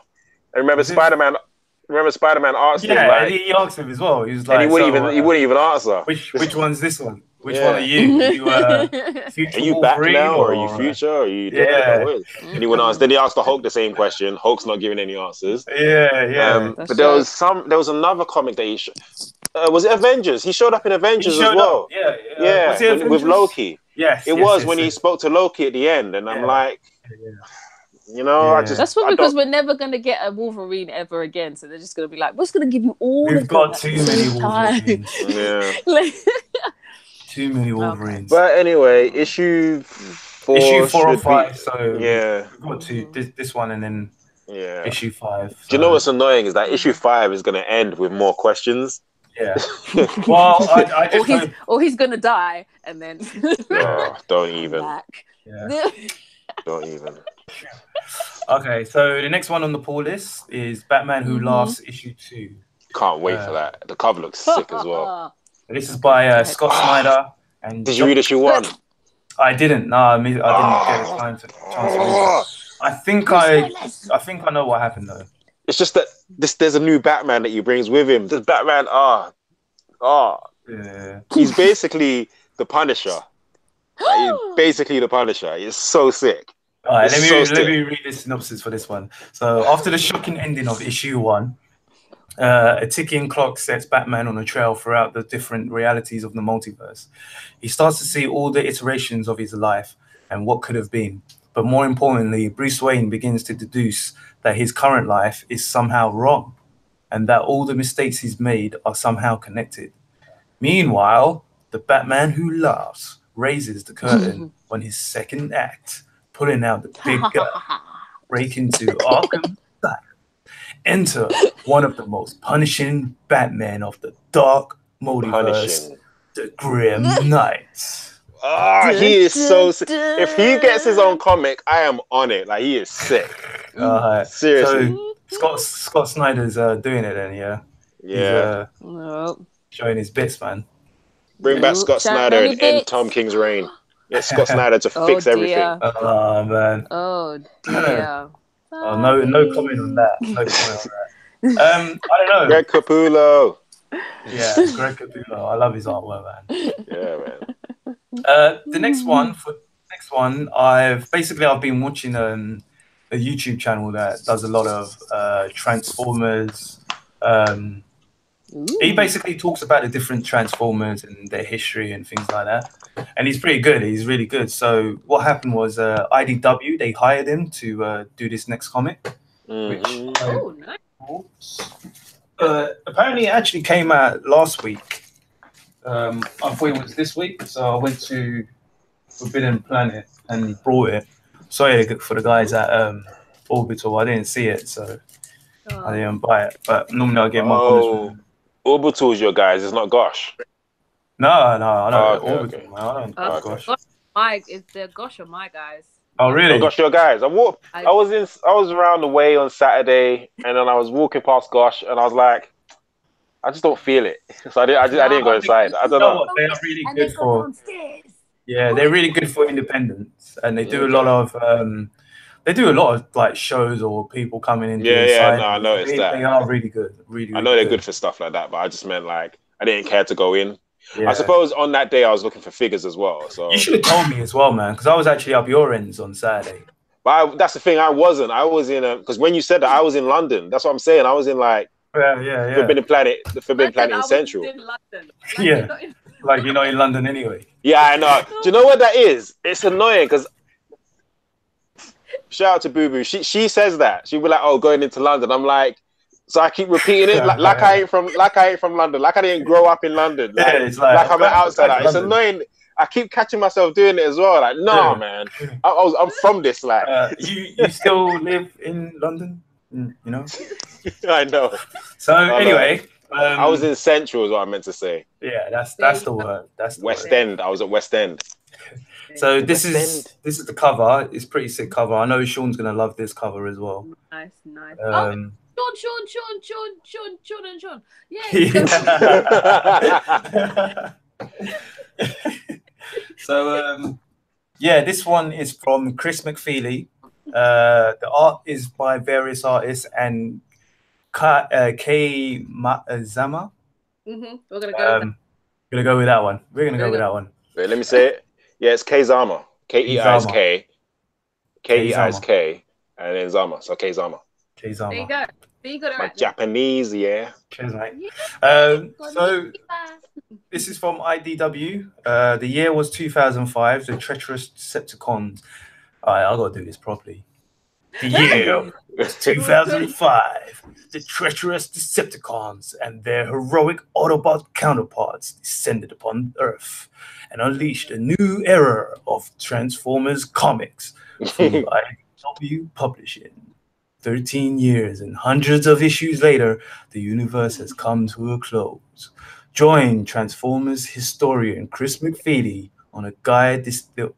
I remember Spider-Man. Remember Spider-Man asked him, like, he asked him as well. He was like, and he wouldn't even answer. Which one's this one? Which one are you? Are you back now, or are you future? Or are you and he wouldn't answer. Then he asked the Hulk the same question. Hulk's not giving any answers. But there was another comic that he was it Avengers? He showed up in Avengers as well. With Loki. Yes, it was when he spoke to Loki at the end, and I'm like. I just... That's because we're never going to get a Wolverine ever again. So they're just going to be like, we're just going to give you all We've got too many Wolverines. Too many Wolverines. But anyway, issue 4 or 5. So we've got this one and then issue 5. So. Do you know what's annoying is that issue 5 is going to end with more questions. Yeah. Well, I just or he's going to die and then... don't even. Don't even. Okay, so the next one on the pull list is Batman Who Laughs, issue 2. Can't wait for that. The cover looks sick as well. This is by Scott Snyder. And did you read issue 1? I didn't. No, I didn't get the chance to read it. I think I know what happened though. It's just that there's a new Batman that he brings with him. This Batman, he's basically the Punisher. He's basically the Punisher. It's so sick. All right, let me read the synopsis for this one. So, after the shocking ending of issue 1, a ticking clock sets Batman on a trail throughout the different realities of the multiverse. He starts to see all the iterations of his life and what could have been. But more importantly, Bruce Wayne begins to deduce that his current life is somehow wrong and that all the mistakes he's made are somehow connected. Meanwhile, the Batman Who Laughs raises the curtain on his second act, pulling out the big gun, break into Arkham Asylum, enter one of the most punishing Batman of the dark multiverse, the Grim Knight. He is so sick. If he gets his own comic, I am on it. Like, he is sick. Seriously. So Scott Snyder's doing it then, He's, showing his bits, man. Bring back Scott Snyder and end Tom King's reign. Get Scott Snyder to fix everything. Oh, man. Oh, dear. No, no comment on that. No comment on that. I don't know. Greg Capullo. Yeah, Greg Capullo. I love his artwork, man. Yeah, man. The next one, I've been watching a YouTube channel that does a lot of Transformers. He basically talks about the different Transformers and their history and things like that. And he's pretty good. He's really good. So what happened was IDW, they hired him to do this next comic. Which nice. Apparently it actually came out last week. I thought it was this week. So I went to Forbidden Planet and brought it. Sorry for the guys at Orbital. I didn't see it, so I didn't buy it. But normally I get my comics from them. Orbital's your guys, it's not Gosh. No, I don't. Orbital, man. I don't Gosh. Is the Gosh or my guys? Oh, really? Oh, Gosh, your guys. I was around the way on Saturday, and then I was walking past Gosh, and I was like, I just don't feel it. So I didn't go inside. I don't know. They are really good for. Yeah, they're really good for independence, and they do a lot of like shows or people coming in. Yeah, no, I noticed that. They are really good. Really, I know they're good for stuff like that, but I just meant like I didn't care to go in. Yeah. I suppose on that day I was looking for figures as well. So you should have told me as well, man, because I was actually up your ends on Saturday. But that's the thing. I wasn't. I was in because when you said that, I was in London. That's what I'm saying. I was in like yeah. Forbidden Planet in Central. In London. Yeah, like you're not in London anyway. Yeah, I know. Do you know what that is? It's annoying because shout out to Boo Boo. She says that she'll be like, "Oh, going into London." I'm like, so I keep repeating it like I ain't from London, like I didn't grow up in London, like, yeah, it's like I'm an outsider. It's annoying. I keep catching myself doing it as well. Like, no, man, I'm from this. Like, you still live in London, you know? I know. So anyway, I was in Central, is what I meant to say. Yeah, that's the word. That's the West word. End. I was at West End. So this is the cover. It's a pretty sick cover. I know Sean's gonna love this cover as well. Nice. Sean. So this one is from Chris McFeely. The art is by various artists and K Zama. We're gonna go with that one. We're gonna go with that one. Wait, let me say it. Yeah, it's K Zama. K-E-I-S-K. K-E-I-S-K. And then Zama. So K Zama. K Zama. There you go. So you got it right. Japanese, yeah. Cheers, mate. So this is from IDW. The year was 2005. The treacherous Decepticons. All right, I gotta do this properly. The year was 2005. The treacherous Decepticons and their heroic Autobot counterparts descended upon Earth and unleashed a new era of Transformers comics from IDW Publishing. 13 years and hundreds of issues later, the universe has come to a close. Join Transformers historian Chris McFeely on a guide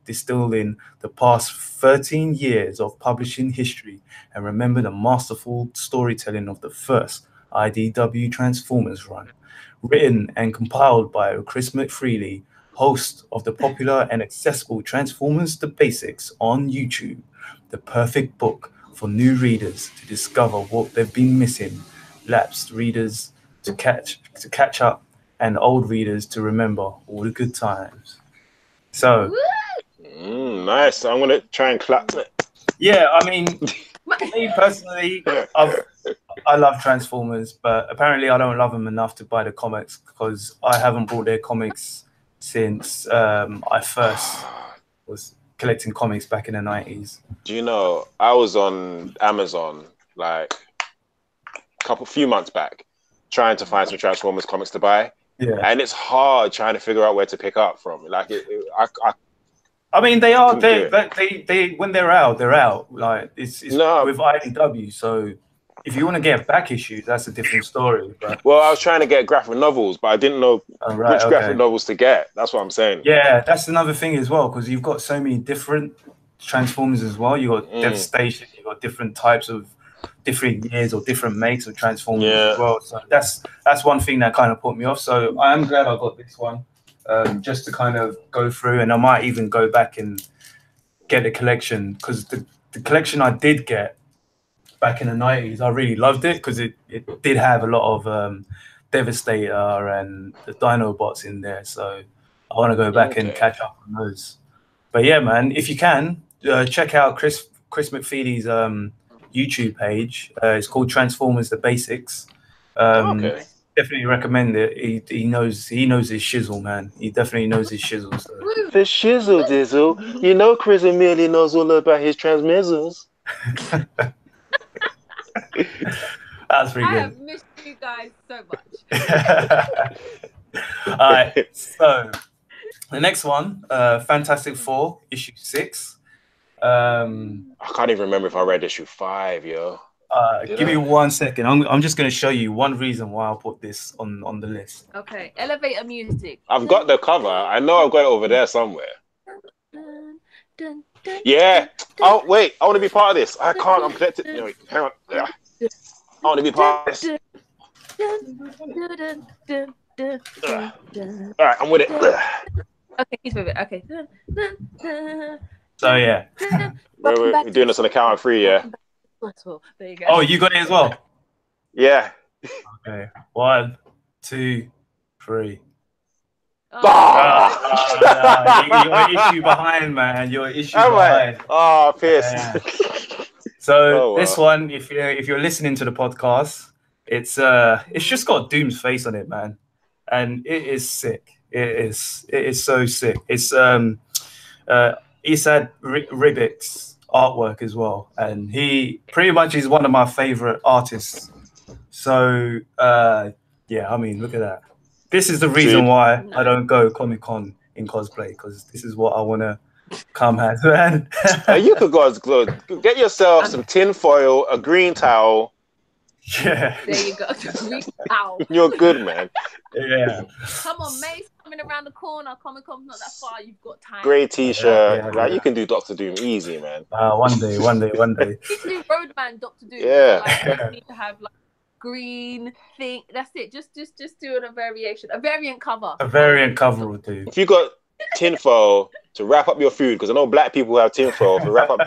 distilling the past 13 years of publishing history and remember the masterful storytelling of the first IDW Transformers run. Written and compiled by Chris McFeely, host of the popular and accessible Transformers The Basics on YouTube, the perfect book for new readers to discover what they've been missing, lapsed readers to catch up, and old readers to remember all the good times. So, nice. I'm gonna try and clap it. Yeah, I mean, me personally, I love Transformers, but apparently I don't love them enough to buy the comics because I haven't bought their comics since I first was collecting comics back in the 90s. Do you know, I was on Amazon like a few months back trying to find some Transformers comics to buy. Yeah. And it's hard trying to figure out where to pick up from. Like, I mean, they when they're out, they're out. Like, it's with IDW, so if you want to get back issues, that's a different story. But well, I was trying to get graphic novels, but I didn't know which graphic novels to get. That's what I'm saying. Yeah, that's another thing as well, because you've got so many different Transformers as well. You've got Devastation, you've got different types of different years or different makes of Transformers as well. So that's one thing that kind of put me off. So I am glad I got this one, just to kind of go through, and I might even go back and get the collection, because the collection I did get back in the 90s. I really loved it because it did have a lot of Devastator and the Dinobots in there. So I want to go back and catch up on those. But yeah, man, if you can, check out Chris McFeely's YouTube page. It's called Transformers: The Basics. Definitely recommend it. He knows his shizzle, man. He definitely knows his shizzle. So. The shizzle dizzle. You know Chris Amelia knows all about his transmittals. That's pretty good. I have missed you guys so much. All right, so the next one, Fantastic Four, issue 6. I can't even remember if I read issue 5, yo. Give me 1 second. I'm just going to show you one reason why I put this on the list. Okay, elevator music. I've got the cover. I know I've got it over there somewhere. Yeah. Oh, wait. I want to be part of this. I can't. I'm connected. No, wait, hang on. I want to be part of this. All right, I'm with it. Okay, he's with it. Okay. So, yeah. We're doing this on the count of 3, yeah? There you go. Oh, you got it as well? Yeah. Okay. 1, 2, 3. You're issue behind, man. You're issue behind. Oh, piss. Yeah. So this one, if you're listening to the podcast, it's just got Doom's face on it, man, and it is sick. It is so sick. It's Isad Ribic's artwork as well, and he pretty much is one of my favorite artists. So yeah, I mean, look at that. This is the reason why I don't go Comic-Con in cosplay, because this is what I want to come as, man. You could go get yourself some tin foil, a green towel. Yeah. There you go. Green towel. You're good, man. Yeah. Come on, May's coming around the corner. Comic-Con's not that far. You've got time. Grey t-shirt. Like, you can do Dr. Doom easy, man. One day. You can do Roadman Dr. Doom. Yeah. Like, you need to have like green thing. That's it. Just doing a variation, a variant cover. A variant cover will do. If you got tinfoil to wrap up your food, because I know black people have tinfoil to wrap up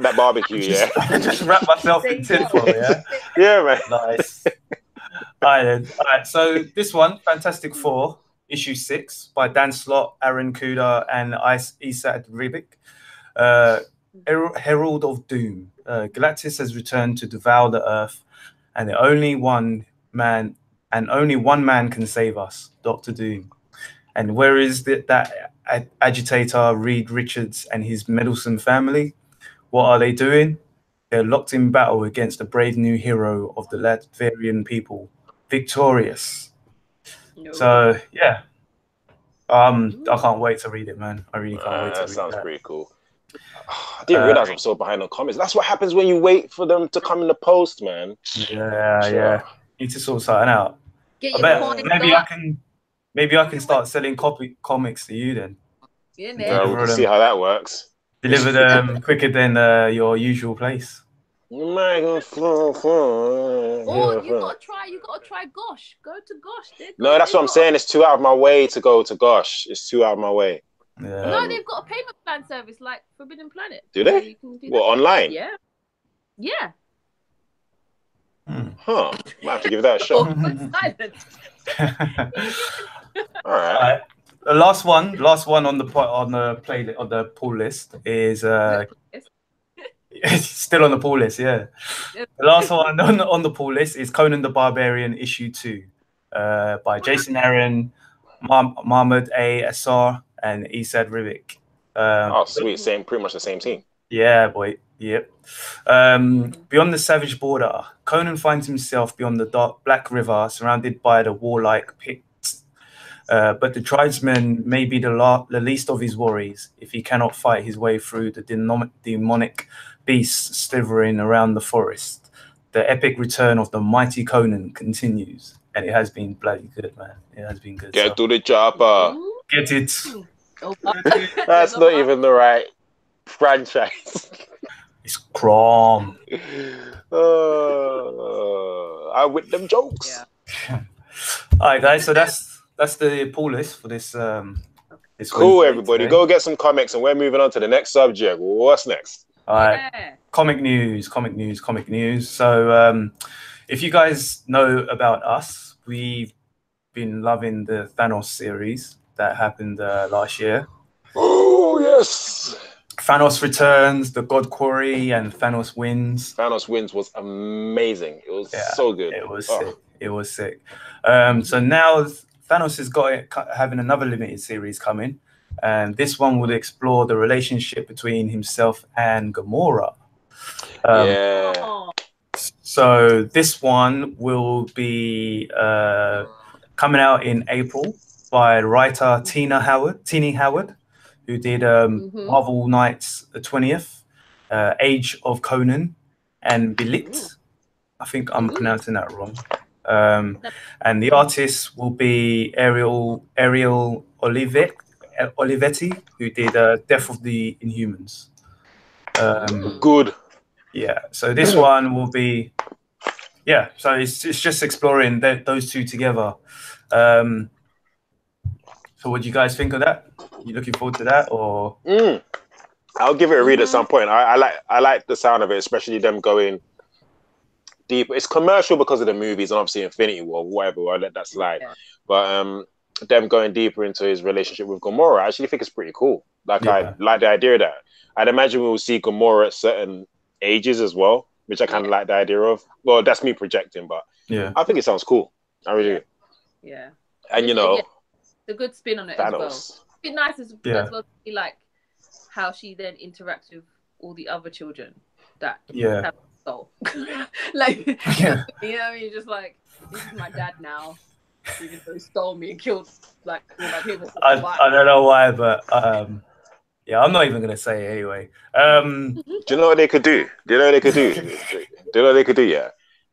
that barbecue. Yeah. Just wrap myself in tinfoil. Yeah. Yeah, man. Nice. All right. So this one, Fantastic Four, issue 6 by Dan Slott, Aaron Kuda, and Isad Ribic. Herald of Doom. Galactus has returned to devour the Earth, and only one man can save us, Dr. Doom. And where is that agitator Reed Richards and his meddlesome family? What are they doing? They're locked in battle against the brave new hero of the Latverian people, Victorious. No. So yeah, I can't wait to read it, man. I really can't wait to read it. That sounds pretty cool. I didn't realize I'm so behind on comics. That's what happens when you wait for them to come in the post, man. Yeah. Need to sort something out. Maybe I can start selling comics to you then. Yeah, we can see how that works. Deliver them quicker than your usual place. Oh, you gotta try Gosh. Go to Gosh. No, that's what I'm saying. It's too out of my way to go to Gosh. It's too out of my way. Yeah. No, they've got a payment plan service like Forbidden Planet. Do they? What, online? Yeah. Huh. Might have to give that a shot. All right. The last one on the pool list is still on the pool list. Yeah. The last one on the pool list is Conan the Barbarian issue 2 by Jason Aaron, Mahmoud A. Assar, and Isad Ribic. Sweet. Pretty much the same team. Yeah, boy. Yep. Beyond the savage border, Conan finds himself beyond the dark Black River, surrounded by the warlike Picts. But the tribesmen may be the least of his worries if he cannot fight his way through the demonic beasts slithering around the forest. The epic return of the mighty Conan continues, and it has been bloody good, man. It has been good. Get to the chopper. Get it. That's not even the right franchise. It's Chrome. I with them jokes. Yeah. All right, guys. So that's the pool list for this. Cool, everybody. Go get some comics, and we're moving on to the next subject. What's next? All right. comic news. So if you guys know about us, we've been loving the Thanos series that happened last year. Oh, yes. Thanos Returns, The God Quarry, and Thanos Wins. Thanos Wins was amazing. It was so good. It was sick. It was sick. So now Thanos has having another limited series coming, and this one will explore the relationship between himself and Gamora. So this one will be coming out in April by writer Tini Howard, who did Marvel Knights 20th, Age of Conan, and Belit. I think I'm pronouncing that wrong. And the artist will be Ariel Olivetti, who did Death of the Inhumans. Good. Yeah, so this one will be, so it's just exploring those two together. So what do you guys think of that? You looking forward to that, or? I'll give it a read at some point. I like the sound of it, especially them going deep. It's commercial because of the movies and obviously Infinity War, whatever. I'll let that slide. Yeah. But them going deeper into his relationship with Gamora, I actually think it's pretty cool. Like I like the idea of that. I'd imagine we will see Gamora at certain ages as well, which I kind of like the idea of. Well, that's me projecting, but I think it sounds cool. I really do. Yeah. And you know, the good spin on it Thanos. As well. It'd be nice as well to see like how she then interacts with all the other children that have soul. Like you know, you're just like, this is my dad now. Even though he stole me and killed like all my people. I don't know why, but I'm not even gonna say it anyway. Do you know what they could do? Yeah,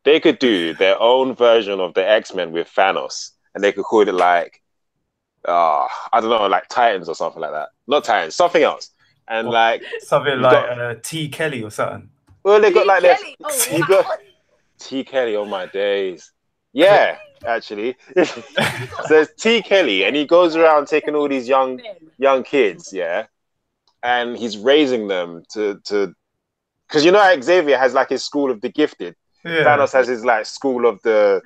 they could do their own version of the X-Men with Thanos, and they could call it like, I don't know, like Titans or something like that. Not Titans, something else, and like something like T. Kelly or something. Well, they got like this. T. Kelly, oh my days. Yeah, actually. So it's T. Kelly, and he goes around taking all these young kids, and he's raising them to because you know how Xavier has like his school of the gifted. Thanos has his like school of the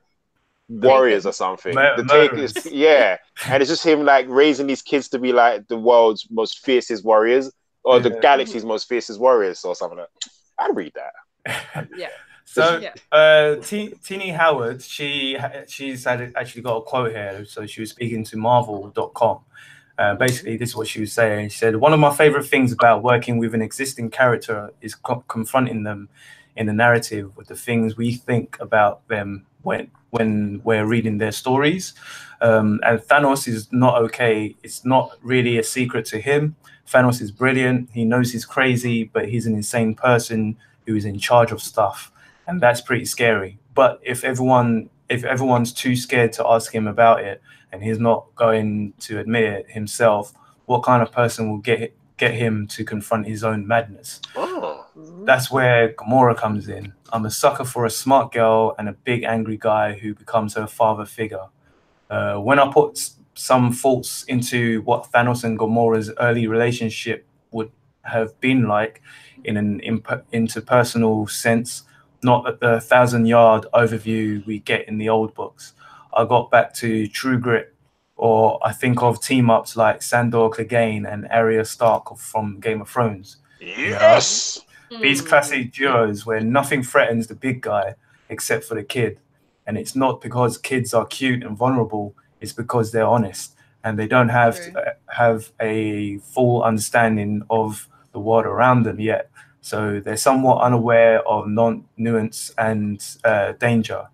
warriors or something. The takers, and it's just him like raising these kids to be like the world's most fiercest warriors or the galaxy's most fiercest warriors or something like that. I'd read that. So Tini Howard, she's actually got a quote here. So she was speaking to Marvel.com. Basically, this is what she was saying. She said, "One of my favorite things about working with an existing character is confronting them in the narrative with the things we think about them when we're reading their stories. And Thanos is not okay. It's not really a secret to him. Thanos is brilliant. He knows he's crazy, but he's an insane person who is in charge of stuff. And that's pretty scary. But if everyone's too scared to ask him about it, and he's not going to admit it himself, what kind of person will get him to confront his own madness?" That's where Gamora comes in. I'm a sucker for a smart girl and a big angry guy who becomes her father figure. When I put some thoughts into what Thanos and Gamora's early relationship would have been like in an interpersonal sense, not at the 1,000-yard overview we get in the old books, I got back to True Grit, or I think of team-ups like Sandor Clegane and Arya Stark from Game of Thrones. Yes! These classic duos where nothing threatens the big guy except for the kid. And it's not because kids are cute and vulnerable, it's because they're honest and they don't have a full understanding of the world around them yet. So they're somewhat unaware of nuance and danger.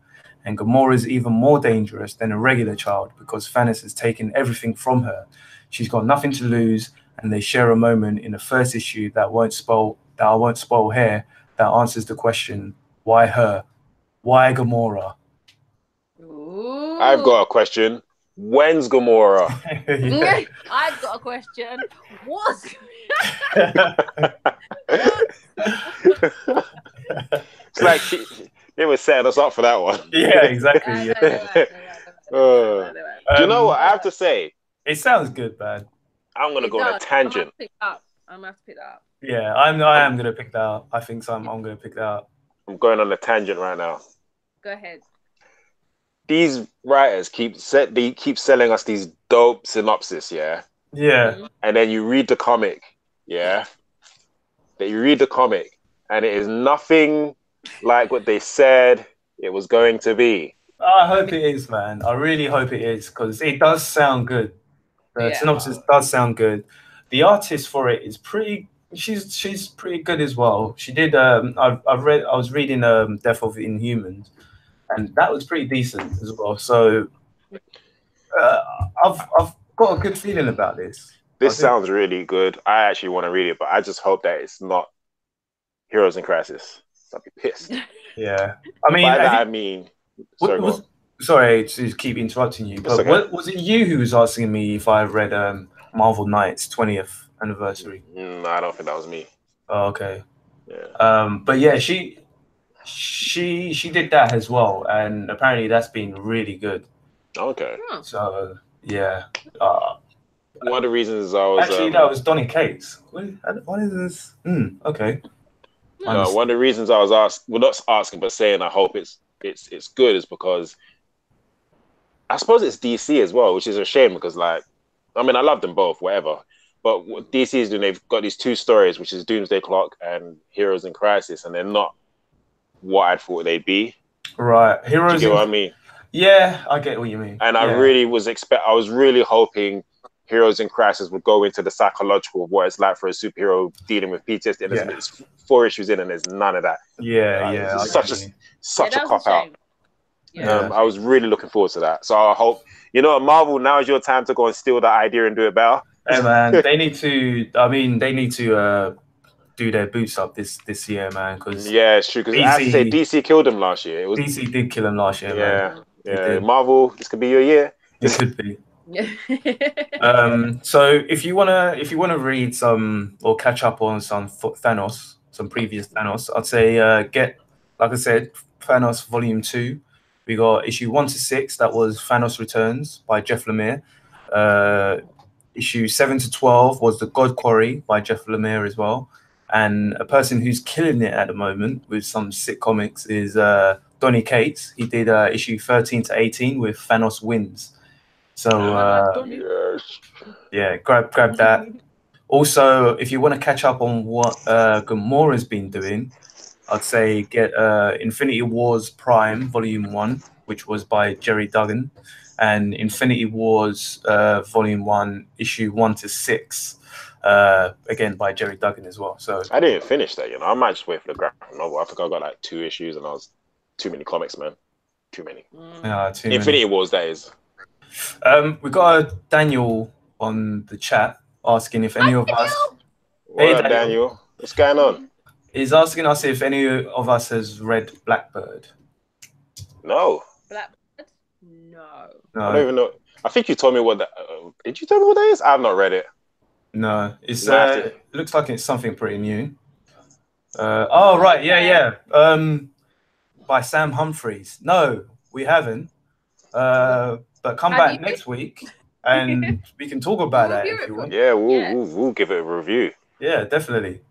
And Gamora is even more dangerous than a regular child because Thanos has taken everything from her. She's got nothing to lose, and they share a moment in the first issue that I won't spoil here, that answers the question, why her? Why Gamora? Ooh. I've got a question. When's Gamora? I've got a question. What? It's like they were setting us up for that one. Yeah, exactly. Do you know what I have to say? It sounds good, man. I'm gonna go on a tangent. I'm gonna have to pick that up. Yeah, I am gonna pick that up. I think so. I'm gonna pick that up. I'm going on a tangent right now. Go ahead. These writers keep selling us these dope synopsis, yeah. Yeah. And then you read the comic, yeah. That you read the comic, and it is nothing like what they said it was going to be. I hope it is, man. I really hope it is, because it does sound good. The synopsis does sound good. The artist for it is pretty. She's pretty good as well. She did. I was reading Death of Inhumans, and that was pretty decent as well. So I've got a good feeling about this. This sounds really good. I actually want to read it, but I just hope that it's not Heroes in Crisis. I'll be pissed. Yeah, I mean, by that I mean. Sorry to keep interrupting you, but was it you who was asking me if I read Marvel Knights 20th anniversary? No, I don't think that was me. Oh, okay. Yeah. But yeah, she did that as well, and apparently that's been really good. Okay. So yeah. One of the reasons I was actually that was Donny Cates. What is this? Okay. One of the reasons I was not asking, but saying I hope it's good is because I suppose it's DC as well, which is a shame because, like, I mean, I love them both, whatever. But what DC is doing, they've got these two stories, which is Doomsday Clock and Heroes in Crisis, and they're not what I thought they'd be. Right, Heroes. Do you get what I mean? Yeah, I get what you mean. And I really was I was really hoping Heroes in Crisis would go into the psychological of what it's like for a superhero dealing with PTSD. And there's 4 issues in, and there's none of that. Yeah, it's such a cop out. I was really looking forward to that. So I hope, Marvel, now is your time to go and steal that idea and do it better. Hey man, they need to. I mean, they need to do their boots up this year, man. Because it's true. Because I have to say, DC killed them last year. DC did kill them last year, man. Yeah. Marvel, this could be your year. It could be. So if you wanna read some or catch up on some Thanos, some previous Thanos, I'd say get, like I said, Thanos Volume 2. We got issue 1 to 6. That was Thanos Returns by Jeff Lemire. Issue 7 to 12 was The God Quarry by Jeff Lemire as well. And a person who's killing it at the moment with some sick comics is Donny Cates. He did issue 13 to 18 with Thanos Wins. So grab that. Also, if you want to catch up on what Gamora's been doing, I'd say get Infinity Wars Prime Volume 1, which was by Jerry Duggan, and Infinity Wars Volume 1, issue 1 to 6, again by Jerry Duggan as well. So I didn't finish that, I might just wait for the graphic novel. I think I got like 2 issues, and I was too many comics, man. Too many. Infinity Wars, that is. We got a Daniel on the chat asking if any of us. What up, Daniel? What's going on? He's asking us if any of us has read Blackbird. No. Blackbird? No. I don't even know. I think you told me what that. Did you tell me what that is? I've not read it. No, it's it looks like it's something pretty new. Oh right, yeah. By Sam Humphries. No, we haven't. But come back next week and we can talk about that if you want. Yeah, we'll give it a review. Yeah, definitely.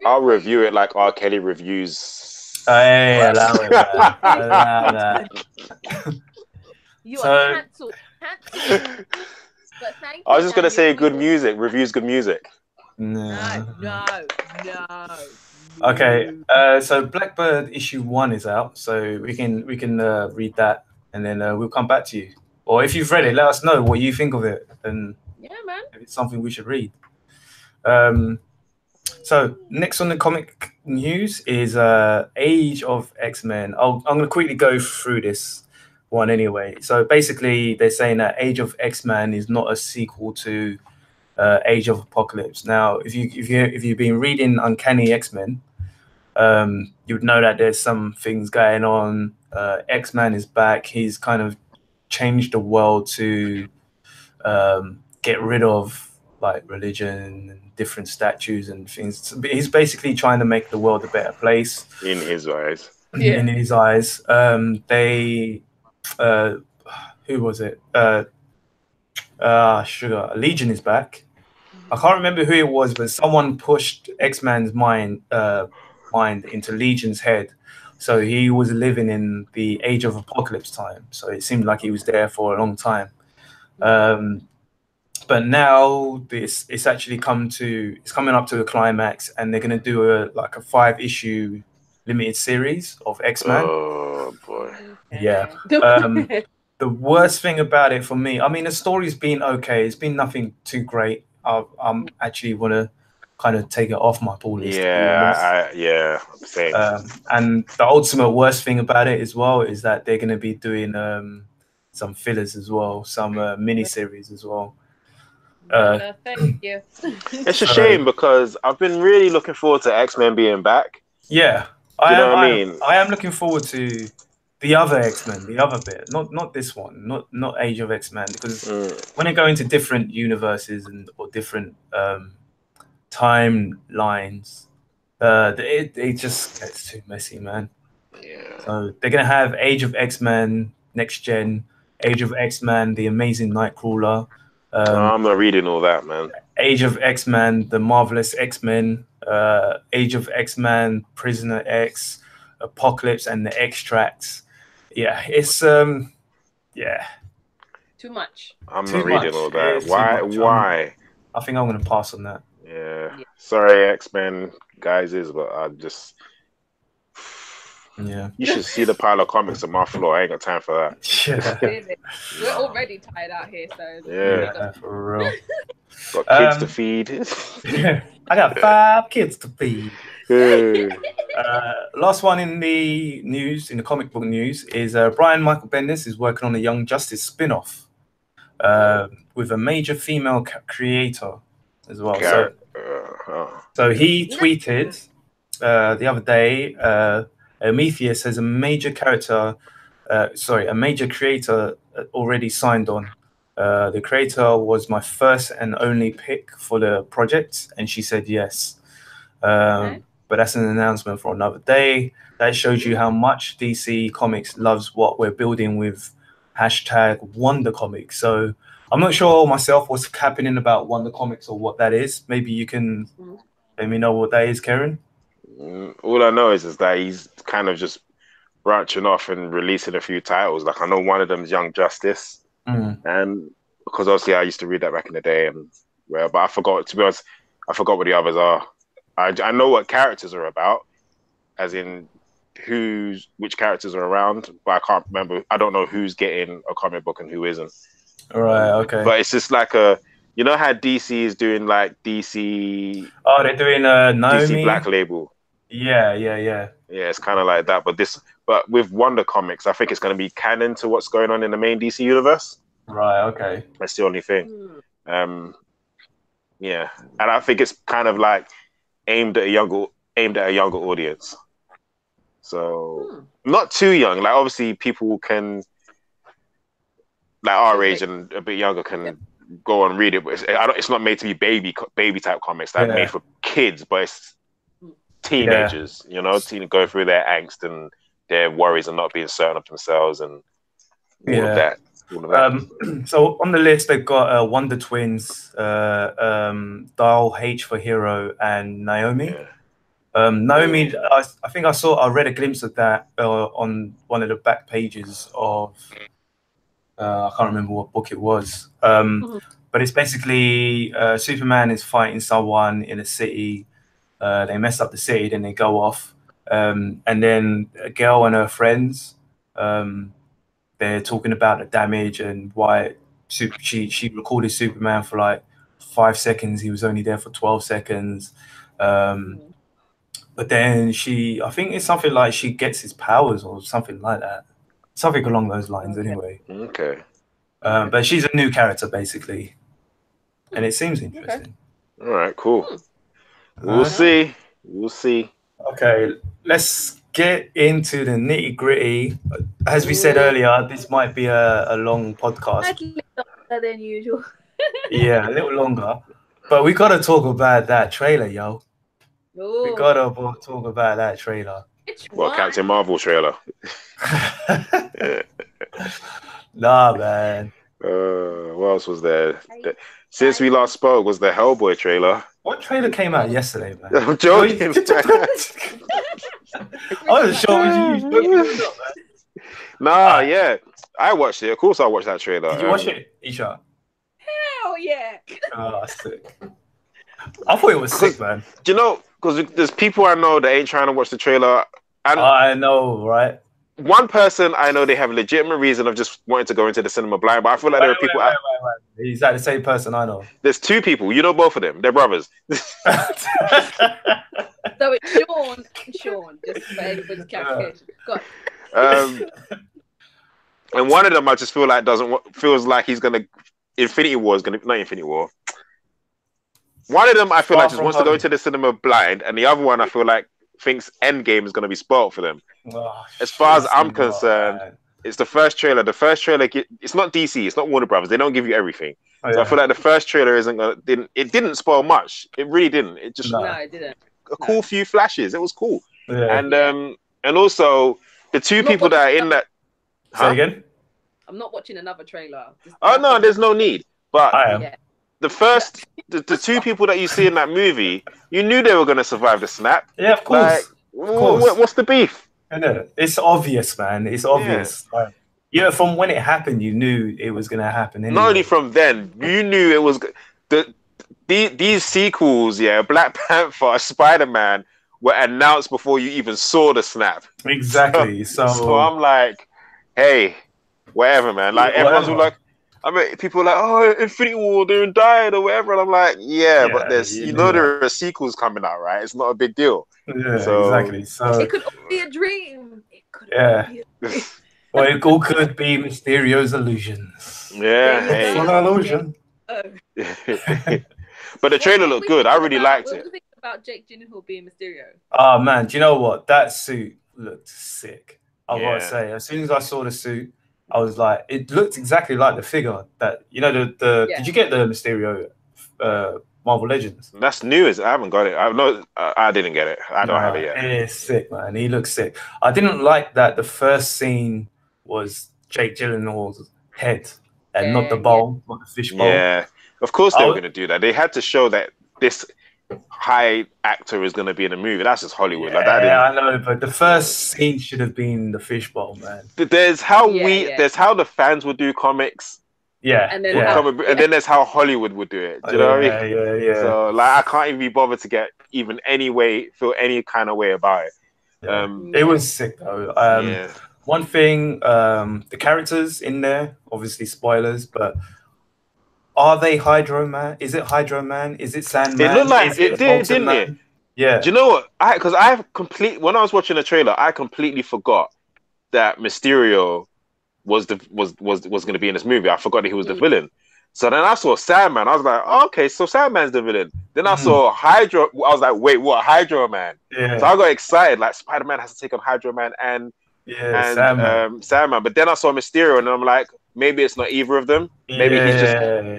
I'll review it like R. Kelly reviews. Hey, allow it, man. Allow that. You are cancelled. I was just gonna say good music. Reviews good music. No. Okay, so Blackbird issue 1 is out, so we can read that, and then we'll come back to you. Or if you've read it, let us know what you think of it, and man, if it's something we should read. So next on the comic news is Age of X-Men. I'm going to quickly go through this one anyway. So basically, they're saying that Age of X-Men is not a sequel to Age of Apocalypse. Now, if you've been reading Uncanny X-Men, you would know that there's some things going on. X-Man is back. He's kind of changed the world to get rid of like religion and different statues and things. He's basically trying to make the world a better place. In his eyes. Yeah. In his eyes. Who was it? Sugar. Legion is back. I can't remember who it was, but someone pushed X-Man's mind into Legion's head. So he was living in the Age of Apocalypse time. So it seemed like he was there for a long time. But now it's actually coming up to a climax, and they're going to do a 5-issue limited series of X-Men. Oh boy. Yeah. The worst thing about it for me, I mean, the story's been okay. It's been nothing too great. I'm actually want to kind of take it off my pull list. Yeah, same. And the ultimate worst thing about it as well is that they're going to be doing some fillers as well, some mini series as well. Thank you. It's a shame because I've been really looking forward to X-Men being back. Yeah, I am looking forward to the other X-Men, the other bit, not this one, not Age of X-Men, because when they go into different universes or different timelines, it just gets too messy, man. Yeah. So they're gonna have Age of X-Men Next Gen, Age of X-Men The Amazing Nightcrawler. I'm not reading all that, man. Age of X-Men The Marvelous X-Men, Age of X-Men Prisoner X, Apocalypse and the Extracts. Yeah, it's too much. I'm not reading all that. Why? I think I'm gonna pass on that. Yeah. Sorry, X-Men guys, but I just you should see the pile of comics on my floor. I ain't got time for that. Yeah. We're already tired out here, so yeah, for real. Got kids to feed. I got 5 kids to feed. Last one in the news, in the comic book news, is Brian Michael Bendis is working on a Young Justice spin-off with a major female creator as well. So he tweeted the other day, Prometheus has a major creator already signed on. The creator was my first and only pick for the project, and she said yes. But that's an announcement for another day. That shows you how much DC Comics loves what we're building with #Wonder Comics. So I'm not sure myself what's happening about Wonder Comics or what that is. Maybe you can let me know what that is, Karen. All I know is that he's kind of just branching off and releasing a few titles. Like I know one of them is Young Justice, and because obviously I used to read that back in the day, but I forgot. To be honest, I forgot what the others are. I know what characters are about, as in which characters are around, but I can't remember. I don't know who's getting a comic book and who isn't. Right. Okay. But it's just like you know how DC is doing like DC. Oh, they're doing Naomi? DC Black Label. Yeah. Yeah, it's kind of like that. But with Wonder Comics, I think it's going to be canon to what's going on in the main DC universe. Right. Okay. That's the only thing. Yeah, and I think it's kind of like aimed at a younger audience. So not too young. Like obviously, people can like our age and a bit younger can go and read it, but it's not made to be baby type comics. They're made for kids, but it's teenagers, you know, going through their angst and their worries and not being certain of themselves and all of that. So on the list, they've got Wonder Twins, Dial H for Hero, and Naomi. Naomi, I think I read a glimpse of that on one of the back pages of, I can't remember what book it was. But it's basically Superman is fighting someone in a city. They mess up the city, then they go off. And then a girl and her friends, they're talking about the damage and why she recorded Superman for like 5 seconds. He was only there for 12 seconds. But then I think it's something like she gets his powers or something like that. Something along those lines anyway. Okay. But she's a new character basically. And it seems interesting. All right, cool. We'll see. Okay, let's get into the nitty gritty. As we said earlier, this might be a long podcast. A little longer than usual. Yeah, a little longer. But we got to talk about that trailer, yo. Ooh. We got to talk about that trailer. What, Captain Marvel trailer? Nah, man. What else was there? Since we last spoke, was the Hellboy trailer. What trailer came out yesterday, man? I'm joking. I wasn't sure it was you. Nah, yeah. I watched it. Of course I watched that trailer. Did you watch it, Isha? Hell yeah. Oh, sick. I thought it was sick, man. Do you know, because there's people I know that ain't trying to watch the trailer. And I know, right? One person I know, they have a legitimate reason of just wanting to go into the cinema blind, but I feel like there are people... He's like the same person I know. There's two people. You know both of them. They're brothers. So it's Sean and Sean, just for everybody's clarification. And one of them I just feel like feels like he's going to... Infinity War is going to... Not Infinity War. One of them I feel like just wants to go into the cinema blind, and the other one I feel like thinks Endgame is going to be spoiled for them. Oh, as far as I'm concerned, it's the first trailer. The first trailer, it's not DC, it's not Warner Brothers. They don't give you everything. So I feel like the first trailer didn't spoil much. It really didn't. It just it didn't. A cool few flashes. It was cool. Yeah. And also the two people that are in that. Say again? I'm not watching another trailer. Oh no, there's no need. But I am. Yeah. The two people that you see in that movie, you knew they were going to survive the snap. Yeah, of course. What's the beef? I know. It's obvious, man. It's obvious. Yeah. From when it happened, you knew it was going to happen. Anyway. Not only from then, you knew it was... These sequels, Black Panther, Spider-Man, were announced before you even saw the snap. Exactly. So I'm like, hey, whatever, man. Like, everyone's all like... I mean, people are like, oh, Infinity War, they're dying or whatever. And I'm like, but there's, there are sequels coming out, right? It's not a big deal. Yeah, exactly. So it could all be a dream. It could all be a dream. Well, it all could be Mysterio's illusions. Yeah, hey. It's an illusion. But the trailer looked good. I really liked it. What do you think about Jake Gyllenhaal being Mysterio? Oh, man, do you know what? That suit looked sick. I've got to say, as soon as I saw the suit, I was like, it looked exactly like the figure that, did you get the Mysterio Marvel Legends? That's new. I haven't got it. I didn't get it. I don't have it yet. It's sick, man. He looks sick. I didn't like that the first scene was Jake Gyllenhaal's head and not the bowl, not the fish bowl. Yeah, of course they were going to do that. They had to show that this high actor is going to be in a movie. That's just Hollywood. Yeah, I know, but the first scene should have been the fishbowl, man. There's how there's how the fans would do comics. Yeah, and then and then there's how Hollywood would do it. Do you know what I mean? Yeah. So I can't even be bothered to get even feel any kind of way about it. It was sick though. One thing, the characters in there, obviously spoilers, but are they Hydro Man? Is it Hydro Man? Is it Sandman? It looked like it did, didn't it? Yeah. Do you know what? When I was watching the trailer, I completely forgot that Mysterio was going to be in this movie. I forgot that he was the villain. So then I saw Sandman. I was like, oh, okay, so Sandman's the villain. Then I saw Hydro. I was like, wait, what? Hydro Man? Yeah. So I got excited. Like Spider-Man has to take on Hydro Man and Sandman. But then I saw Mysterio, and I'm like, maybe it's not either of them. Maybe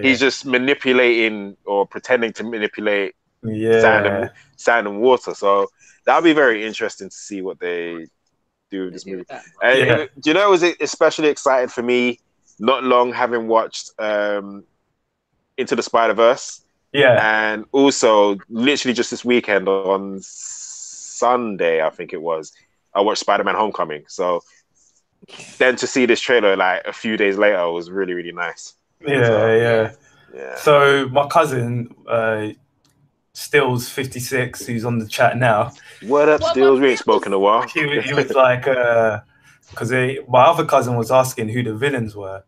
he's just manipulating or pretending to manipulate sand and water. So that'll be very interesting to see what they do with this movie. And do you know, it was especially exciting for me not long having watched Into the Spider-Verse. Yeah. And also literally just this weekend on Sunday, I think it was, I watched Spider-Man Homecoming. So then to see this trailer like a few days later was really, really nice. Yeah. So my cousin, Stills 56, who's on the chat now. What up, Stills? We ain't spoken in a while. He was like, because my other cousin was asking who the villains were.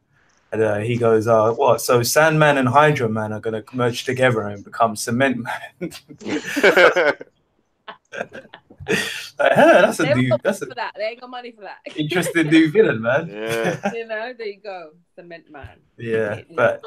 And he goes, what? So Sandman and Hydro Man are going to merge together and become Cement Man. That's a new. That's for that. They ain't got money for that. Interesting new villain, man. Yeah. There you go, Cement Man. Yeah, but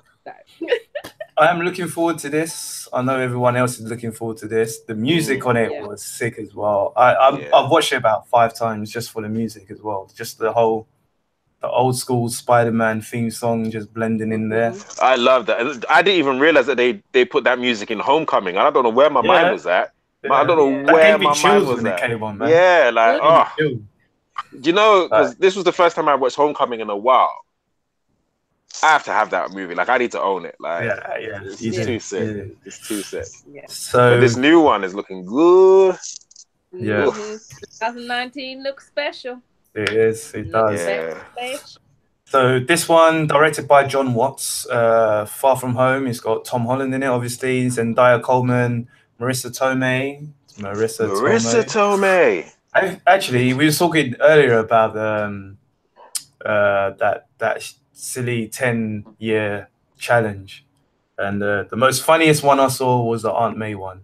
I am looking forward to this. I know everyone else is looking forward to this. The music on it was sick as well. I've watched it about 5 times just for the music as well. Just the old school Spider-Man theme song just blending in there. I love that. And I didn't even realize that they put that music in Homecoming. I don't know where my mind was at. I don't know where my mind was at. Came on, man. Yeah, like, you know, because this was the first time I watched Homecoming in a while. I have to have that movie. Like, I need to own it. Like, yeah. It's too sick. Yeah. It's too sick. Yeah. So but this new one is looking good. Yeah. 2019 looks special. It is. It does. Yeah. So this one, directed by John Watts, Far From Home. It's got Tom Holland in it, obviously. Zendaya Coleman, Marissa Tomei. Marissa Tomei. Actually, we were talking earlier about that silly 10-year challenge, and the most funniest one I saw was the Aunt May one.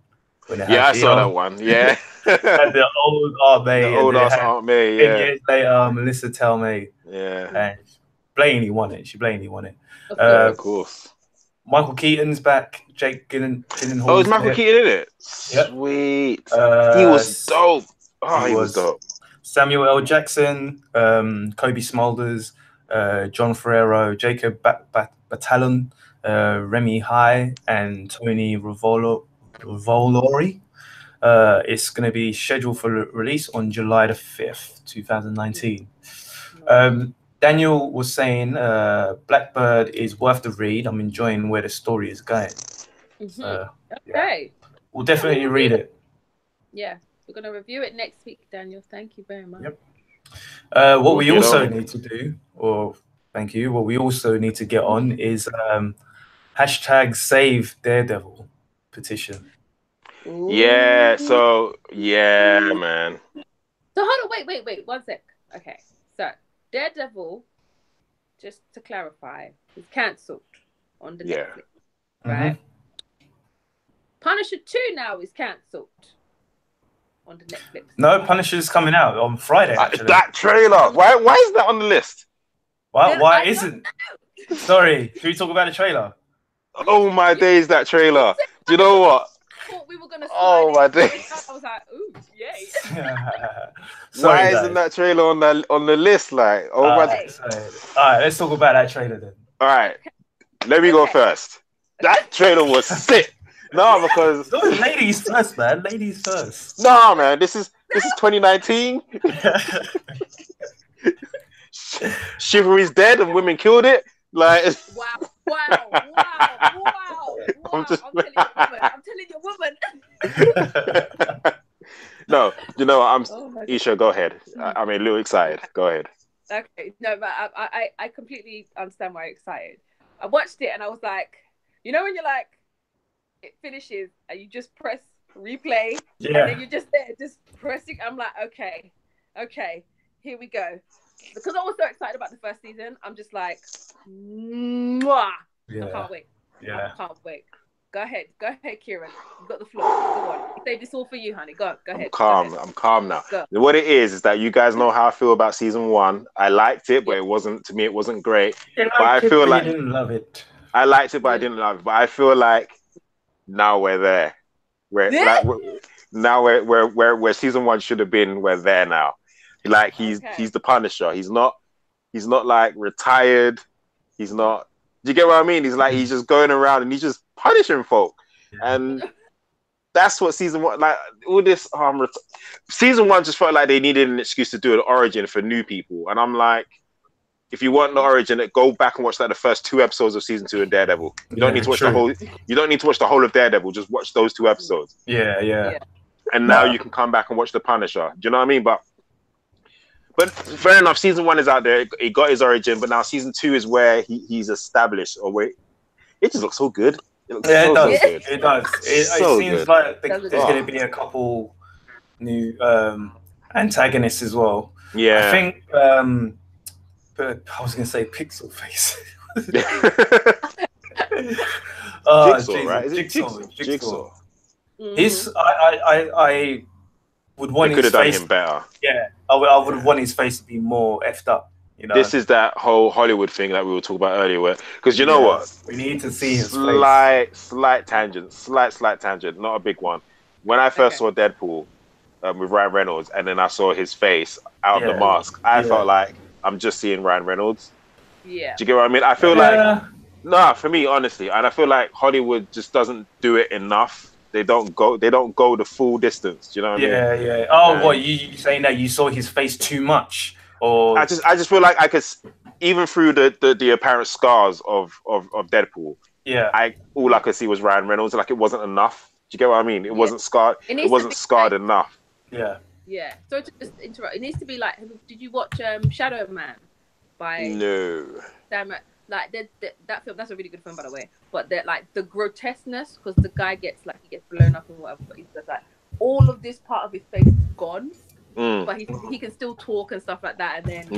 When it I saw that one. Yeah. And the old Aunt May. The old ass Aunt May. Yeah. 10 years later, Melissa Tomei. Yeah. And blatantly won it. She blatantly won it. Of course. Michael Keaton's back. Jake Gyllenhaal. Oh, is Michael Keaton in it? Yep. Sweet. He was dope. Oh, he was dope. Samuel L. Jackson, Kobe Smulders, John Ferrero, Jacob Batalon, Remy High, and Tony Revolori. It's going to be scheduled for release on July the 5th, 2019. Daniel was saying Blackbird is worth the read. I'm enjoying where the story is going. Okay. We'll definitely read it. Yeah. We're going to review it next week, Daniel. Thank you very much. Yep. What we also need to do, thank you, what we also need to get on is hashtag Save Daredevil petition. Ooh. Yeah, so, yeah, man. So hold on, wait, 1 sec. Okay, so Daredevil, just to clarify, is cancelled on the Netflix, right? Punisher 2 now is cancelled on the Netflix. No, Punisher's coming out on Friday, actually. That trailer, why is that on the list? Why isn't? Sorry, can we talk about the trailer? Oh my days, that trailer. Do you know what? We were gonna my days. I was like, ooh, yay. Sorry, why isn't that trailer on the list? Like, my days. All right, let's talk about that trailer then. All right, let me go first. That trailer was sick. No, because ladies first, man. Ladies first. No, man. This is 2019. Chivalry's dead and women killed it. Like, wow. I'm telling you, woman. No, you know, Isha, go ahead. I'm a little excited. Go ahead. Okay, no, but I completely understand why you're excited. I watched it and I was like, you know, when you're like, it finishes and you just press replay, and then you're just there, just pressing. I'm like, okay, here we go. Because I was so excited about the first season, I'm just like, mwah. I can't wait. I can't wait. Go ahead, Kieran. You've got the floor. Go on. I saved this all for you, honey. Go ahead. I'm calm now. What it is that you guys know how I feel about season 1. I liked it, but it wasn't great. But I feel like I didn't love it. I liked it, but I didn't love it. But I feel like now we're there. Now where season 1 should have been, we're there now. Like he's the Punisher. He's not like retired. He's not. Do you get what I mean? He's just going around and he's just punishing folk, and that's what season 1 like. All this season 1 just felt like they needed an excuse to do an origin for new people, and I'm like, if you want the origin, go back and watch like the first 2 episodes of season 2 of Daredevil. You don't need to watch the whole. You don't need to watch the whole of Daredevil. Just watch those 2 episodes. Yeah. And now you can come back and watch the Punisher. Do you know what I mean? But fair enough. Season 1 is out there. He got his origin, but now season 2 is where he's established. It just looks so good. It looks so good. It does. It seems like there's going to be a couple new antagonists as well. Yeah. I think. But I was going to say Pixel Face. Jigsaw, right? Is it Jigsaw? I would want his face. Could have done him better. Yeah, I would want his face to be more effed up. You know, this is that whole Hollywood thing that we were talking about earlier, because you know what? We need to see his slight tangent, not a big one. When I first saw Deadpool with Ryan Reynolds, and then I saw his face out of the mask, I felt like I'm just seeing Ryan Reynolds. Yeah. Do you get what I mean? I feel like for me, honestly, and I feel like Hollywood just doesn't do it enough. They don't go the full distance. Do you know what I mean? Yeah. Oh, what you saying that you saw his face too much? Or I just feel like I could. even through the apparent scars of Deadpool, all I could see was Ryan Reynolds. Like, it wasn't enough. Do you get what I mean? It wasn't scarred. It wasn't scarred enough. Yeah. So to just interrupt, it needs to be like, did you watch Shadow Man by Sam? Like that film, that's a really good film, by the way. But like the grotesqueness, because the guy gets blown up and whatever, but he's just like, all of this part of his face is gone, but he can still talk and stuff like that. And then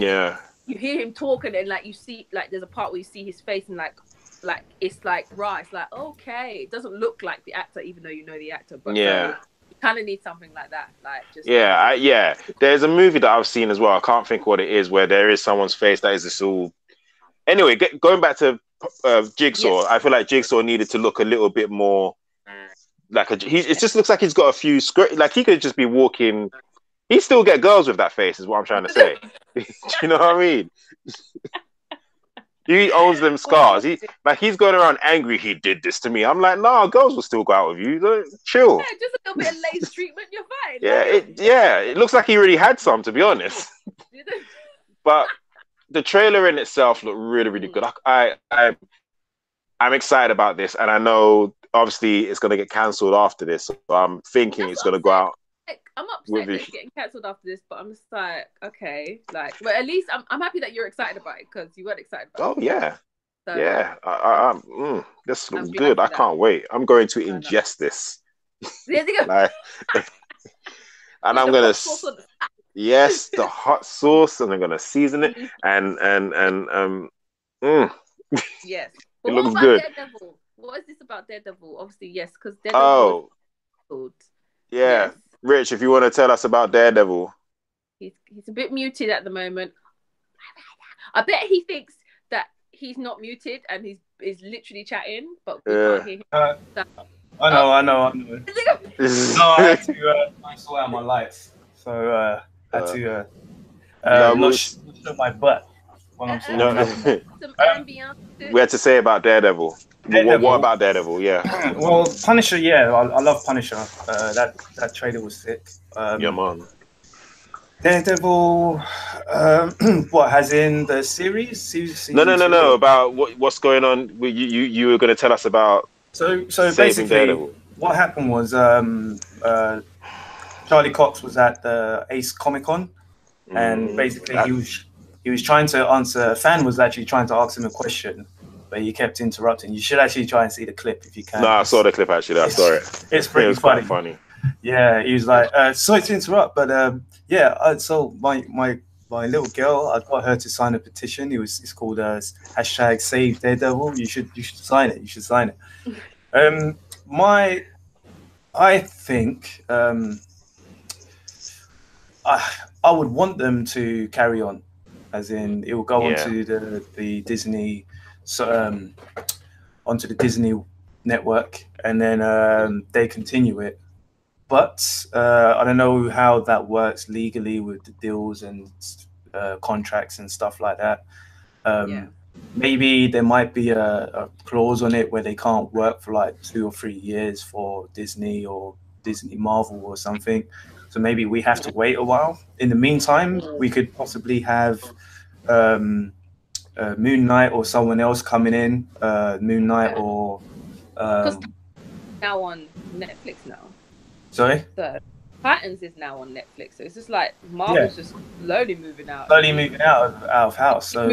you hear him talk, and then like you see, like there's a part where you see his face, and like it's like right, it's like, okay, it doesn't look like the actor, even though you know the actor. But so, you kind of need something like that, like just There's a movie that I've seen as well. I can't think what it is, where there is someone's face that is this all. Anyway, going back to Jigsaw, I feel like Jigsaw needed to look a little bit more like it just looks like he's got a few like he could just be walking. He still get girls with that face, is what I'm trying to say. Do you know what I mean? He owns them scars. He's going around angry. He did this to me. I'm like, nah, girls will still go out with you. Chill. Yeah, just a little bit of lace treatment. You're fine. It looks like he already had some, to be honest. But the trailer in itself looked really, really good. I'm excited about this, and I know obviously it's going to get cancelled after this. So I'm thinking it's going to go out. I'm upset that it's getting cancelled after this, but I'm just like, okay, like, but at least I'm happy that you're excited about it, because you weren't excited about it. Oh yeah, so, this looks good. I can't wait. I'm going to ingest this. Like, and I'm gonna the hot sauce, and I'm gonna season it, and yes. It looks good. Daredevil? What is this about Daredevil? Obviously, yes, because Daredevil. Yes. Rich, if you want to tell us about Daredevil. He's a bit muted at the moment. I bet he thinks that he's not muted and he's literally chatting, but we can't hear him. I know. No, I had to sort out my lights, so I had to not show my butt when I'm sorting some ambience. We had to say about Daredevil. What about Daredevil? Yeah. Well, Punisher. Yeah, I love Punisher. That trailer was sick. Yeah, man. Daredevil. What, has in the series? No. About what's going on? You were going to tell us about. So basically, Daredevil. What happened was Charlie Cox was at the Ace Comic Con, and basically he was trying to answer. A fan was actually trying to ask him a question, but he kept interrupting. You should actually try and see the clip if you can. No, I saw the clip actually. I saw it. It's pretty funny. Quite funny. Yeah, he was like, sorry to interrupt, but so my little girl, I got her to sign a petition. It's called hashtag Save Daredevil. You should sign it. You should sign it. I think I would want them to carry on, as in it will go onto the Disney, onto the Disney network, and then they continue it. But I don't know how that works legally with the deals and contracts and stuff like that. Maybe there might be a clause on it where they can't work for like 2 or 3 years for Disney or Disney Marvel or something. So maybe we have to wait a while. In the meantime, we could possibly have Moon Knight or someone else coming in. Moon Knight or now on Netflix now. Sorry? So Titans is now on Netflix, so it's just like Marvel's just slowly moving out. Slowly moving out of house. So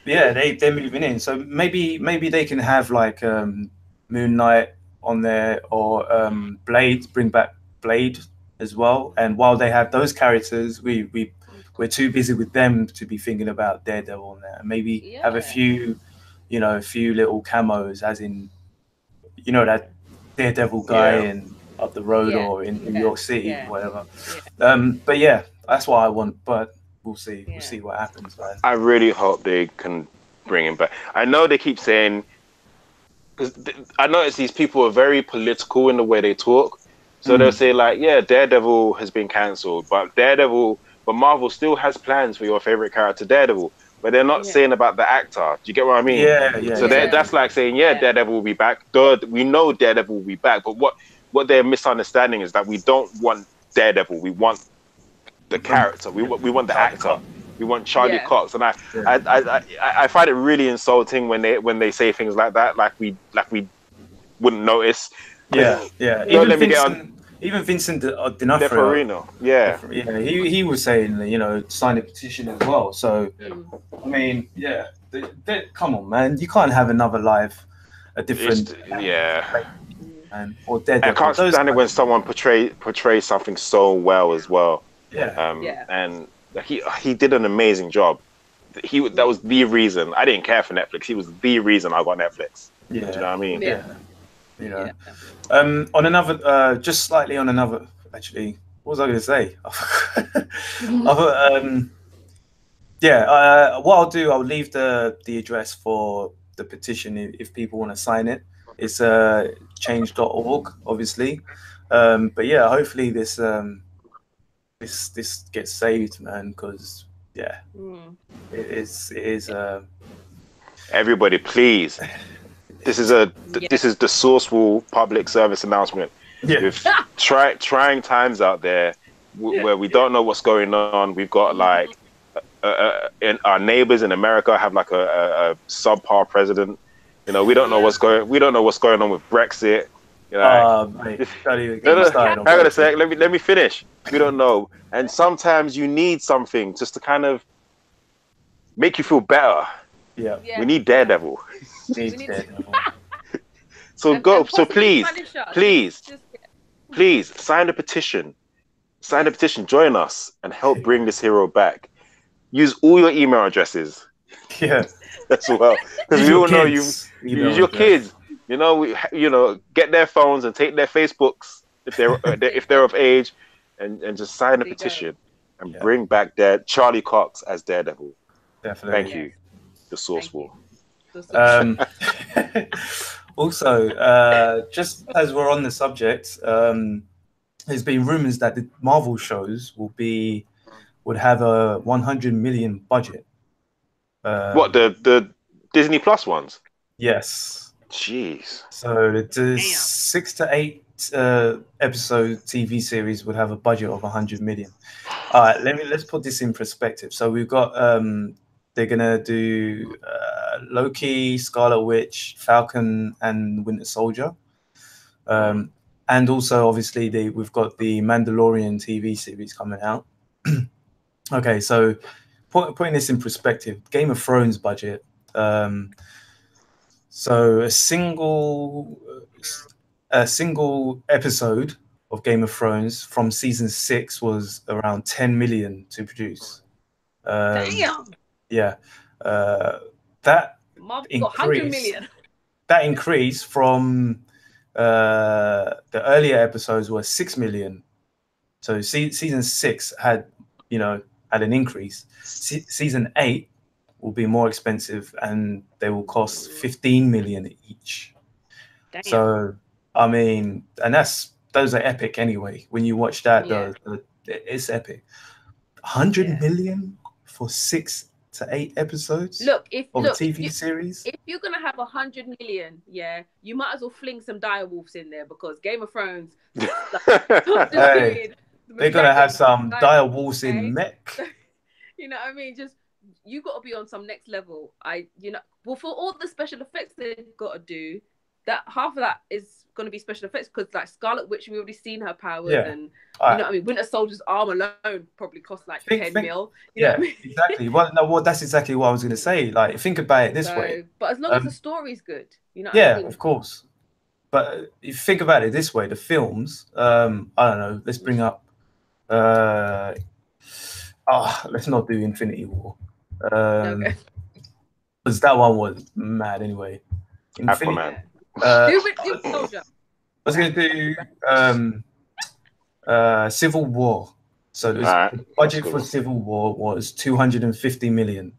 yeah, they're moving in. So maybe they can have like Moon Knight on there, or Blade, bring back Blade as well. And while they have those characters, we're too busy with them to be thinking about Daredevil on there. Maybe have a few little camos, as in, that Daredevil guy and up the road or in New York City, whatever. But yeah, that's what I want. But we'll see. We'll see what happens, man. I really hope they can bring him back. I know they keep saying, because I notice these people are very political in the way they talk. So they'll say like, Daredevil has been cancelled, but Marvel still has plans for your favorite character, Daredevil. But they're not saying about the actor. Do you get what I mean? So that's like saying, Daredevil will be back. We know Daredevil will be back, but what they're misunderstanding is that we don't want Daredevil. We want the character. We want the actor. We want Charlie Cox, and I find it really insulting when they say things like that, like we wouldn't notice. Yeah. Even Vincent D'Onofrio. Yeah, he was saying, you know, sign a petition as well. So, I mean, yeah, come on, man, you can't have another a different, man, or Daredevil. I can't stand it when someone portrays something so well as well. And he did an amazing job. That was the reason I didn't care for Netflix. He was the reason I got Netflix. Do you know what I mean? You know, on another, just slightly on another. Actually, what was I going to say? What I'll do, I'll leave the address for the petition if people want to sign it. It's change.org, obviously. But yeah, hopefully this gets saved, man, because it is. Everybody, please. This is the Sourcewell public service announcement. With trying times out there where we don't know what's going on. We've got like our neighbors in America have like a subpar president. You know, we don't know what's going on with Brexit. You know, hang on a sec. Let me finish. We don't know, and sometimes you need something just to kind of make you feel better. We need Daredevil. So please sign the petition. Sign the petition. Join us and help bring this hero back. Use all your email addresses. As well, because we all know use your kids. You know, get their phones and take their Facebooks if they're of age, and just sign the petition and bring back Charlie Cox as Daredevil. Definitely. Thank you. The Sourcewell. Also, just as we're on the subject, there's been rumors that the Marvel shows would have a 100 million budget. What, the Disney Plus ones? Yes. Jeez. So the 6 to 8 episode TV series would have a budget of 100 million. All right, let's put this in perspective. So we've got they're gonna do Loki, Scarlet Witch, Falcon, and Winter Soldier, and also obviously we've got the Mandalorian TV series coming out. Okay, so putting this in perspective, Game of Thrones budget. So a single episode of Game of Thrones from season 6 was around 10 million to produce. Damn. Yeah, that increase from the earlier episodes were 6 million. So season 6 had an increase. Season 8 will be more expensive, and they will cost 15 million each. Damn. So I mean, and those are epic anyway. When you watch that, it's epic. 100 million for 6 to 8 episodes. Look, a TV series. If you're gonna have 100 million, you might as well fling some direwolves in there, because Game of Thrones. They're gonna have some direwolves in mech. You know what I mean? Just you got to be on some next level. For all the special effects they've got to do, that half of that is going to be special effects, because like Scarlet Witch, we've already seen her powers, and you know what I mean. Winter Soldier's arm alone probably cost like 10 mil. You know what I mean? Exactly. Well, that's exactly what I was going to say. Like, think about it this way. But as long as the story's good, you know. Of course. But if you think about it this way, the films, I don't know. Let's bring up. Let's not do Infinity War. Because that one was mad anyway. Aquaman. I was going to do Civil War. So the budget for Civil War was 250 million.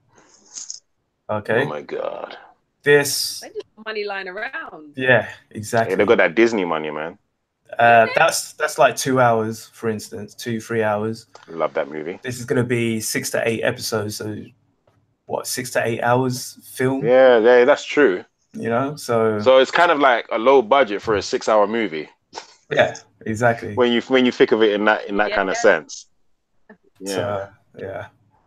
Okay. Oh my god. This money lying around. Yeah, exactly. Yeah, they got that Disney money, man. That's like 2 hours, for instance, 2-3 hours. Love that movie. This is going to be 6 to 8 episodes. So what, 6 to 8 hours film? Yeah, that's true. You know, so it's kind of like a low budget for a 6-hour movie. Yeah, exactly. When you think of it in that kind of sense. Yeah. So,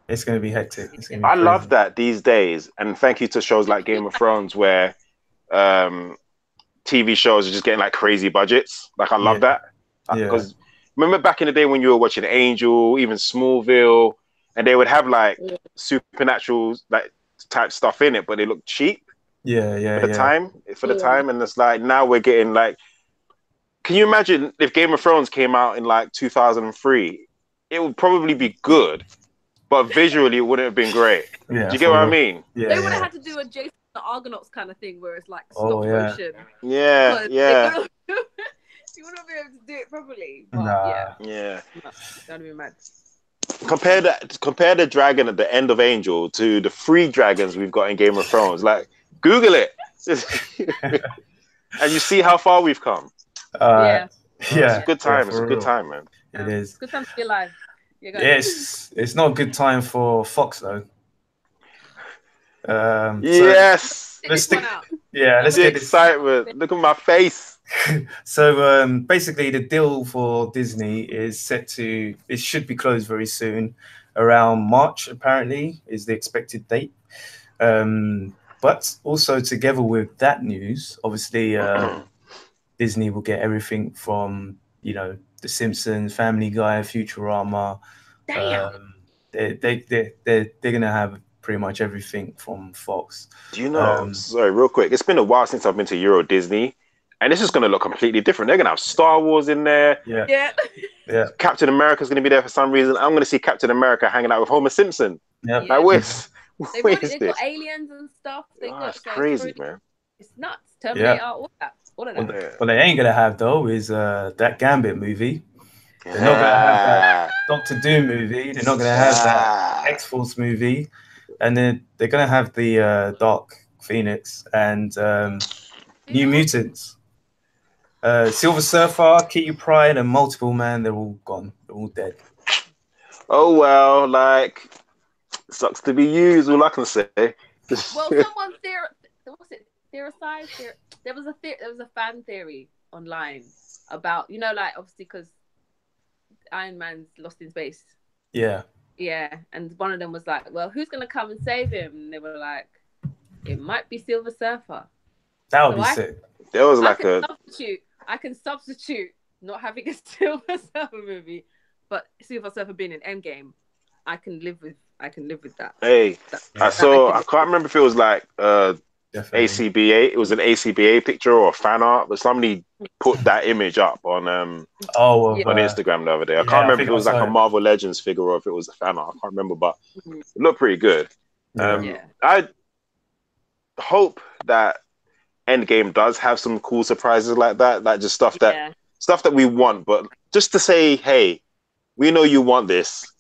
It's going to be hectic. It's gonna be I crazy. love that these days, and thank you to shows like Game of Thrones where TV shows are just getting like crazy budgets. Like I love that because remember back in the day when you were watching Angel, even Smallville, and they would have like supernatural like type stuff in it, but they look cheap. For the time, and it's like now we're getting like. Can you imagine if Game of Thrones came out in like 2003? It would probably be good, but visually it wouldn't have been great. Yeah, do you get what I mean? They would have had to do a Jason the Argonauts kind of thing where it's like stop motion. Yeah. You wouldn't be able to do it properly. But that'd be mad. Compare the dragon at the end of Angel to the 3 dragons we've got in Game of Thrones. Like, Google it, and you see how far we've come. It's a good time. It's a good time, man. It is. It's a good time to be alive. It's not a good time for Fox though. Yes. Let's get the excitement. Look at my face. So basically, the deal for Disney is it should be closed very soon, around March. Apparently, is the expected date. But also together with that news, obviously. Disney will get everything from, The Simpsons, Family Guy, Futurama. They're gonna have pretty much everything from Fox. Do you know? Sorry, real quick. It's been a while since I've been to Euro Disney, and this is gonna look completely different. They're gonna have Star Wars in there. Yeah. Captain America's gonna be there for some reason. I'm gonna see Captain America hanging out with Homer Simpson. Yep. Like, they've got aliens and stuff. It's crazy, man. It's nuts. Terminator, all that. What they ain't gonna have though is that Gambit movie. They're not gonna have that Doctor Doom movie. They're not gonna have that X-Force movie, and then they're gonna have the Dark Phoenix and New Mutants. Silver Surfer, Kitty Pryde, and Multiple Man. They're all gone. They're all dead. Oh well, like sucks to be you. Is all I can say. Well, someone theorized. There was a fan theory online about, like obviously because Iron Man's lost in space. Yeah, and one of them was like, well, who's gonna come and save him? And they were like, it might be Silver Surfer. That would be sick. There was I can substitute not having a Silver Surfer movie, but Silver Surfer being in Endgame. I can live with that. Hey, I can't remember if it was like ACBA. It was an ACBA picture or fan art, but somebody put that image up on Instagram the other day. I can't remember if it was like a Marvel Legends figure or if it was a fan art. I can't remember, but it looked pretty good. I hope that Endgame does have some cool surprises like that, like just stuff that we want, but just to say, hey, we know you want this.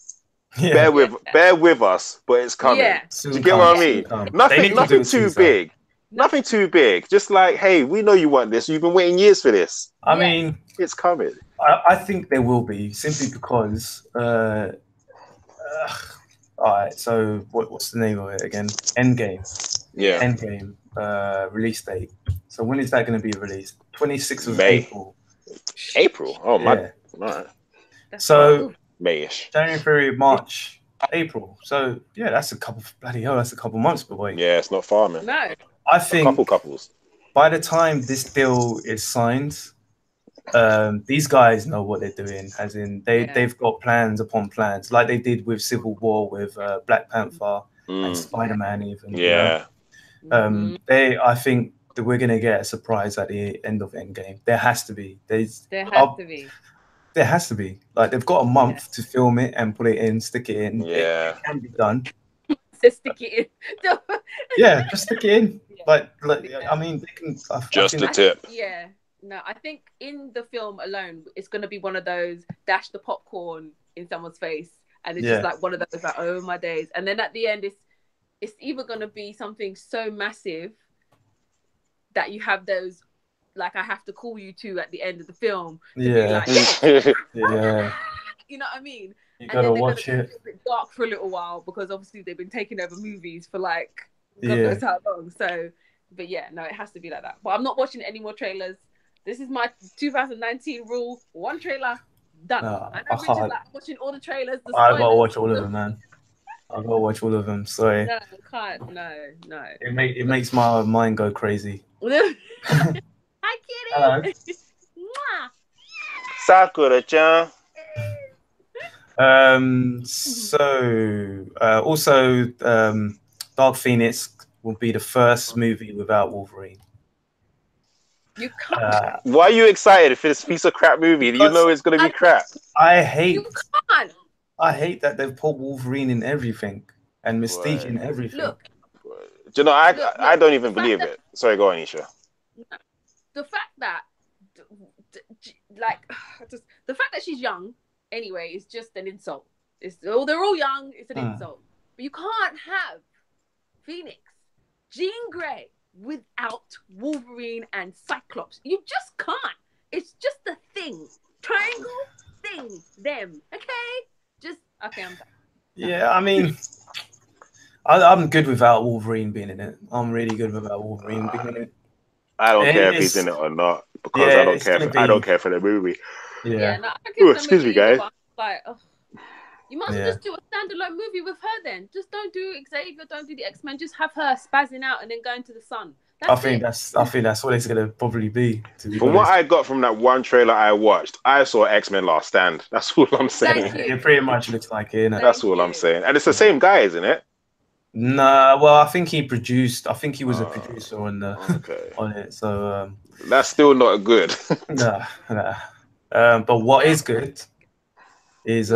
Bear with us, but it's coming. Do you get what I mean? Nothing too big. Nothing too big. Just like, hey, we know you want this. You've been waiting years for this. I mean, it's coming. I think there will be, simply because. All right. So what's the name of it again? Endgame. Yeah. Endgame. Release date. So when is that going to be released? 26th of May. April. April. Oh my. Right. So Mayish. January, February, March, April. So that's a couple. Bloody hell, that's a couple months away. Yeah, it's not far, man. No. I think couples. By the time this deal is signed, these guys know what they're doing. As in, they've got plans upon plans, like they did with Civil War, with Black Panther and Spider-Man. Even I think that we're gonna get a surprise at the end of Endgame. There has to be. There has to be. Like, they've got a month to film it and put it in, stick it in. Yeah, it can be done. Just stick it in. Just stick it in. Like I mean, they can just a tip. No, I think in the film alone, it's going to be one of those dash the popcorn in someone's face, and it's just like one of those like, oh my days. And then at the end, it's either going to be something so massive that you have those, like, I have to call you to at the end of the film. To be like, you know what I mean? You gotta watch it. A bit dark for a little while because obviously they've been taking over movies for like God knows how long. So, but no, it has to be like that. But I'm not watching any more trailers. This is my 2019 rule: one trailer, done. I know Richard's like watching all the trailers. I gotta watch all of them, man. I've got to watch all of them. Sorry. No, can't. No. It makes my mind go crazy. Hi, kitty. Hello. Sakura-chan. Also, Dark Phoenix will be the first movie without Wolverine. You can't. Why are you excited for this piece of crap movie? You know it's gonna be crap. You can't. I hate that they've put Wolverine in everything and Mystique in everything. Look. Do you know, I don't even believe it. Sorry, go on, Isha. The fact that, like, the fact that she's young, anyway, is just an insult. They're all young. It's an insult. But you can't have Phoenix, Jean Grey without Wolverine and Cyclops. You just can't. It's just a thing. Triangle, thing, them. Okay? Okay, I'm done. Yeah, I mean, I'm good without Wolverine being in it. I'm really good without Wolverine being in it. I don't care if he's in it or not because I don't care for the movie. Yeah. No, excuse me, guys. Like, you might as well just do a standalone movie with her then. Just don't do Xavier, don't do the X-Men. Just have her spazzing out and then going to the sun. I think that's what it's gonna probably be. From what I got from that one trailer I watched, I saw X-Men Last Stand. That's all I'm saying. It pretty much looks like it, innit? That's all I'm saying. And it's the same guy, isn't it? Nah, well, I think he produced. I think he was a producer on on it. So that's still not good. Nah. But what is good is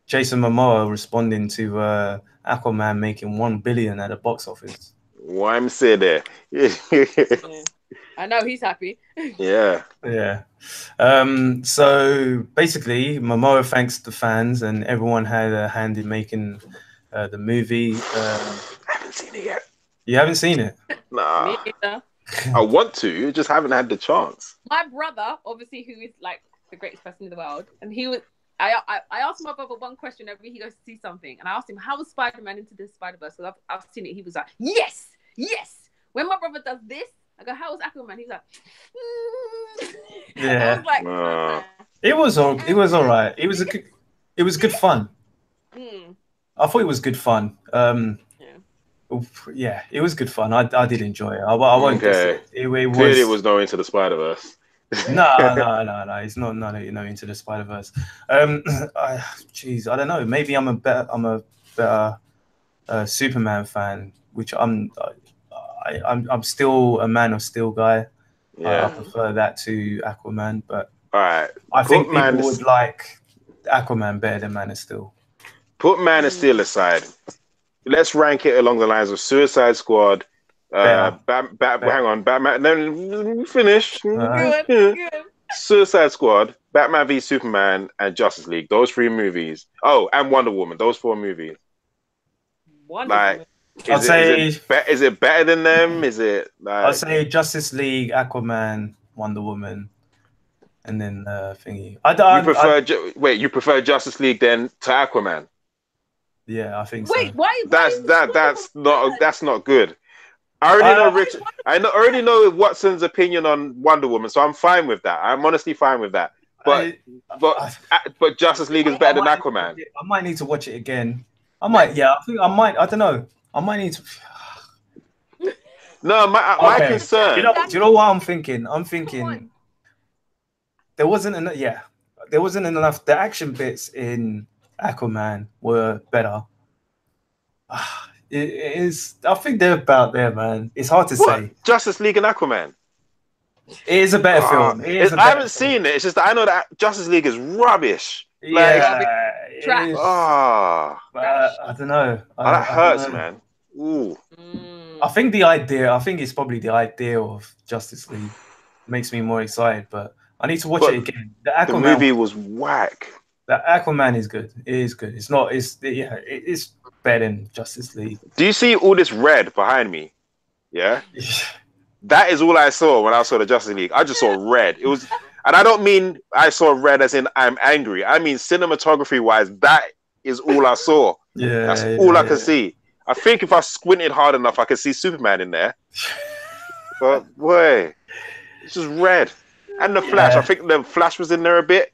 Jason Momoa responding to Aquaman making $1 billion at the box office. Why I'm saying there? I know he's happy. Yeah. So basically, Momoa thanks the fans, and everyone had a hand in making the movie. I haven't seen it yet. You haven't seen it? Nah. Me either. I want to, just haven't had the chance. My brother, obviously, who is like the greatest person in the world, and he was. I asked my brother one question whenever he goes to see something, and I asked him, "How was Spider-Man into the Spider-Verse?" Because I've seen it. He was like, "Yes." When my brother does this, I go, "How was Aquaman?" He's like, "Yeah." I was like, It was all right. It was good fun. I thought it was good fun. Yeah, it was good fun. I did enjoy it. I won't guess it. Clearly, it was no Into the Spider-Verse. No. It's not Into the Spider-Verse. Jeez, I don't know. Maybe I'm a better Superman fan, which I'm still a Man of Steel guy. Yeah, I prefer that to Aquaman, but all right. I think people would like Aquaman better than Man of Steel. Put Man of Steel aside. Let's rank it along the lines of Suicide Squad. Hang on, Batman. Then finish. Good. Suicide Squad, Batman v Superman, and Justice League. Those 3 movies. Oh, and Wonder Woman. Those 4 movies. Is it better than them? Is it like? I'll say Justice League, Aquaman, Wonder Woman, and then thingy. You prefer Justice League then to Aquaman? Yeah, I think so. Wait, why? That's not good. I already know Watson's opinion on Wonder Woman, so I'm fine with that. I'm honestly fine with that. But Justice League is better than Aquaman. I might need to watch it again. I might. Yeah, I think I might. I don't know. I might need to. No, my concern. Do you know what I'm thinking? I'm thinking there wasn't enough. Yeah, there wasn't enough. The action bits in Aquaman were better. It is. I think they're about there, man. It's hard to say. Justice League and Aquaman. It is a better film. I haven't seen it. It's just that I know that Justice League is rubbish. Trash. I don't know. That hurts, man. Ooh. I think it's probably the idea of Justice League makes me more excited, but I need to watch it again. The movie was whack. The Aquaman is good. It is good. It's better than Justice League. Do you see all this red behind me? Yeah. That is all I saw when I saw the Justice League. I just saw red. It was, and I don't mean I saw red as in I'm angry. I mean cinematography wise, that is all I saw. That's all I could see. I think if I squinted hard enough, I could see Superman in there. But boy, it's just red. And the Flash. I think the Flash was in there a bit.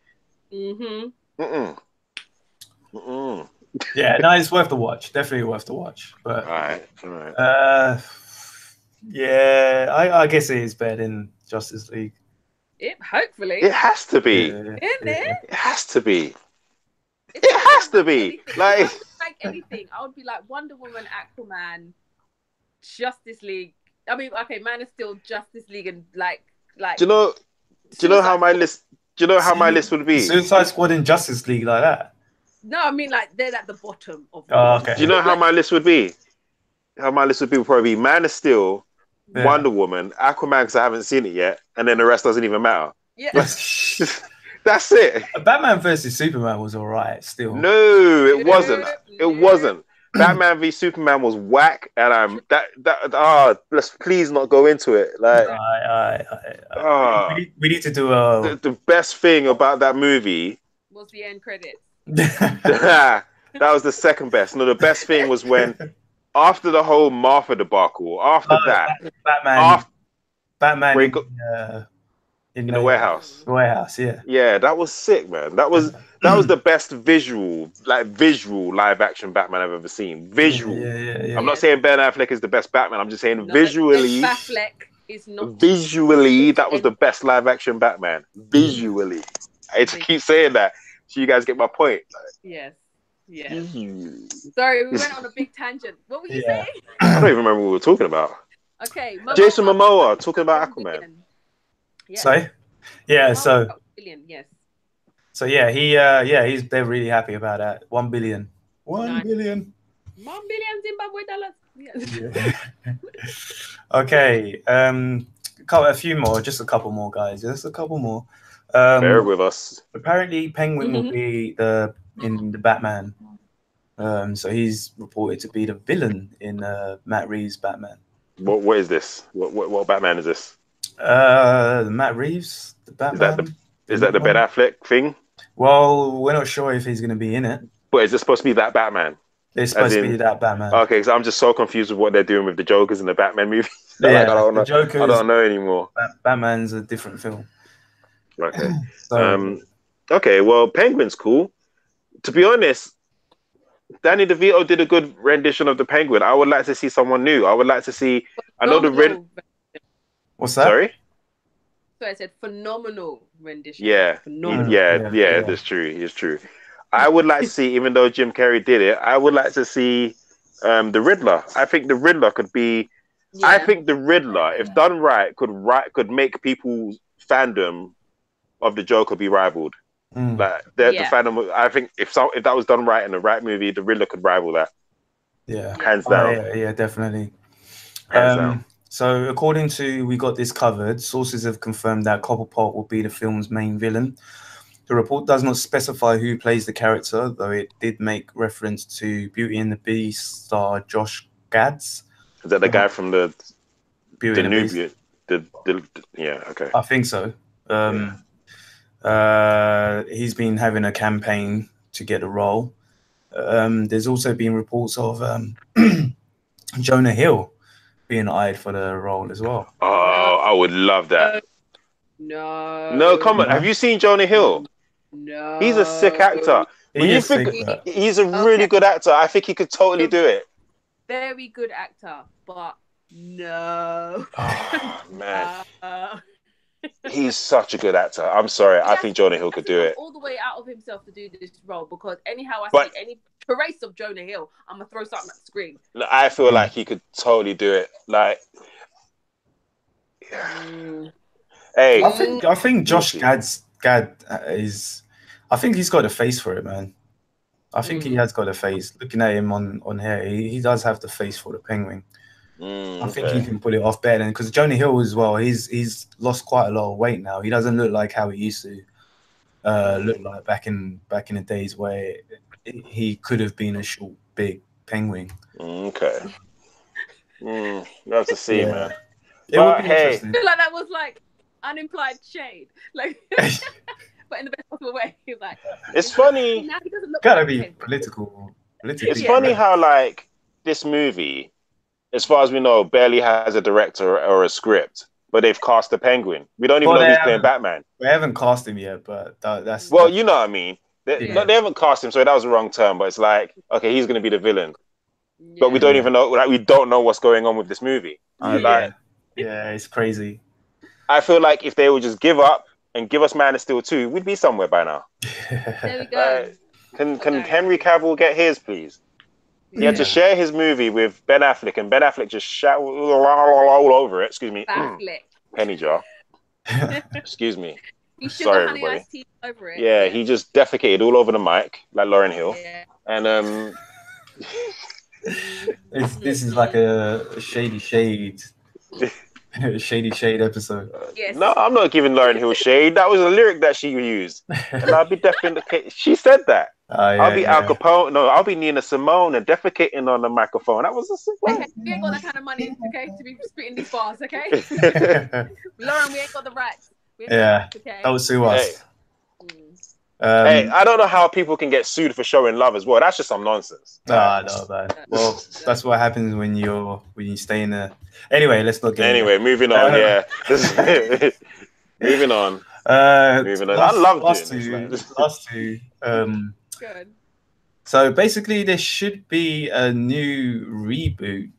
Yeah, no, it's worth the watch. Definitely worth the watch. But all right. Yeah, I guess it is better than Justice League. Hopefully. It has to be. Isn't it? It has to be. It has to be. Like, if I could rank anything, I would be like Wonder Woman, Aquaman, Justice League. I mean, okay, Man of Steel, Justice League, and like. Do you know how my list? Do you know how my list would be? Suicide Squad and Justice League like that. No, I mean like they're at the bottom of. Okay. Do you know how my list would be? How my list would probably be Man of Steel, Wonder Woman, Aquaman because I haven't seen it yet, and then the rest doesn't even matter. Yeah. That's it. Batman versus Superman was alright still. No, it wasn't. It wasn't. Batman v Superman was whack, and let's please not go into it. Like, we need to do the best thing about that movie was the end credits. That was the second best. No, the best thing was when after the whole Martha debacle. After Batman in the warehouse. The warehouse, yeah. Yeah, that was sick, man. That was the best visual live action Batman I've ever seen. Visual. Yeah. I'm not saying Ben Affleck is the best Batman. I'm just saying visually. Ben Affleck is not. Visually, that was the best live action Batman. Visually, I hate to keep saying that, so you guys get my point. Yes. Sorry, we went on a big tangent. What were you saying? I don't even remember what we were talking about. Okay, Jason Momoa talking about Aquaman. Yeah. Sorry? Yeah, so billion, yes. So they're really happy about that. 1 billion. 1 billion. 1 billion Zimbabwe dollars. Yeah. Okay. A few more, just a couple more, guys. Just a couple more. Bear with us. Apparently Penguin will be in the Batman. So he's reported to be the villain in Matt Reeves' Batman. What is this? What Batman is this? Matt Reeves, the Batman. Is that the Ben Affleck thing? Well, we're not sure if he's going to be in it. But is it supposed to be that Batman? It's supposed to be that Batman. Okay, so I'm just so confused with what they're doing with the Jokers in the Batman movie. Yeah, I don't know. Jokers, I don't know anymore. Batman's a different film. Okay. Okay, well, Penguin's cool. To be honest, Danny DeVito did a good rendition of the Penguin. I would like to see someone new. I would like to see. I know the What's that? Sorry? So I said phenomenal rendition. Yeah. Phenomenal. Yeah, that's true. It's true. I would like to see, even though Jim Carrey did it, I would like to see the Riddler. I think the Riddler could be. Yeah. I think the Riddler, if done right, could make people's fandom of the Joker be rivaled. Like the fandom. I think if that was done right in the right movie, the Riddler could rival that. Yeah, hands down. Yeah, definitely. Hands down. So according to We Got This Covered, sources have confirmed that Cobblepot will be the film's main villain. The report does not specify who plays the character, though it did make reference to Beauty and the Beast star Josh Gads. Is that the guy from the Beauty and the Beast? Yeah, okay. I think so. He's been having a campaign to get a role. There's also been reports of Jonah Hill being eyed for the role as well. Oh, I would love that. No, come on. Have you seen Jonah Hill? No. He's a sick actor. He's a really good actor. I think he could totally do it. Very good actor, but no. Oh, man. He's such a good actor. I'm sorry. I think Jonah Hill could do it. All the way out of himself to do this role, because anyhow I see any trace of Jonah Hill, I'm gonna throw something at the screen. I feel like he could totally do it. Like, hey, I think Josh Gad is. I think he's got a face for it, man. I think he has got a face. Looking at him on here, he does have the face for the Penguin. I think he can pull it off better, because Jonah Hill as well. He's lost quite a lot of weight now. He doesn't look like how he used to look like back in the days where he could have been a short, big Penguin. Okay. You have to see, man. It would be interesting. I feel like that was like unimplied shade, like, but in the best possible way. He was like, it's funny. Now he doesn't look. Gotta be political. It's funny how like this movie, as far as we know, barely has a director or a script, but they've cast the Penguin. We don't even know who's playing Batman. We haven't cast him yet, but that's well, you know what I mean. They haven't cast him, so that was the wrong term. But it's like, okay, he's going to be the villain, but we don't even know. Like, we don't know what's going on with this movie. Yeah, it's crazy. I feel like if they would just give up and give us Man of Steel 2, we'd be somewhere by now. There we go. Can Henry Cavill get his, please? He had to share his movie with Ben Affleck, and Ben Affleck just shouted all over it. Excuse me. Penny jar. Excuse me. Sorry, everybody. Over it. Yeah, he just defecated all over the mic, like Lauryn Hill. Yeah. And this is like a shady shade episode. Yes. No, I'm not giving Lauryn Hill shade. That was a lyric that she used, and I'll be defecating. She said that. I'll be Al Capone. No, I'll be Nina Simone and defecating on the microphone. That was we ain't got that kind of money, okay, to be spitting these bars, okay? Lauren, we ain't got the rights. That was sue us. Hey, I don't know how people can get sued for showing love as well. That's just some nonsense. No, man. Well, that's what happens when you stay in the. Anyway, let's not get. Anyway, moving on. Moving on. Moving on. I love last two. Good. So basically, there should be a new reboot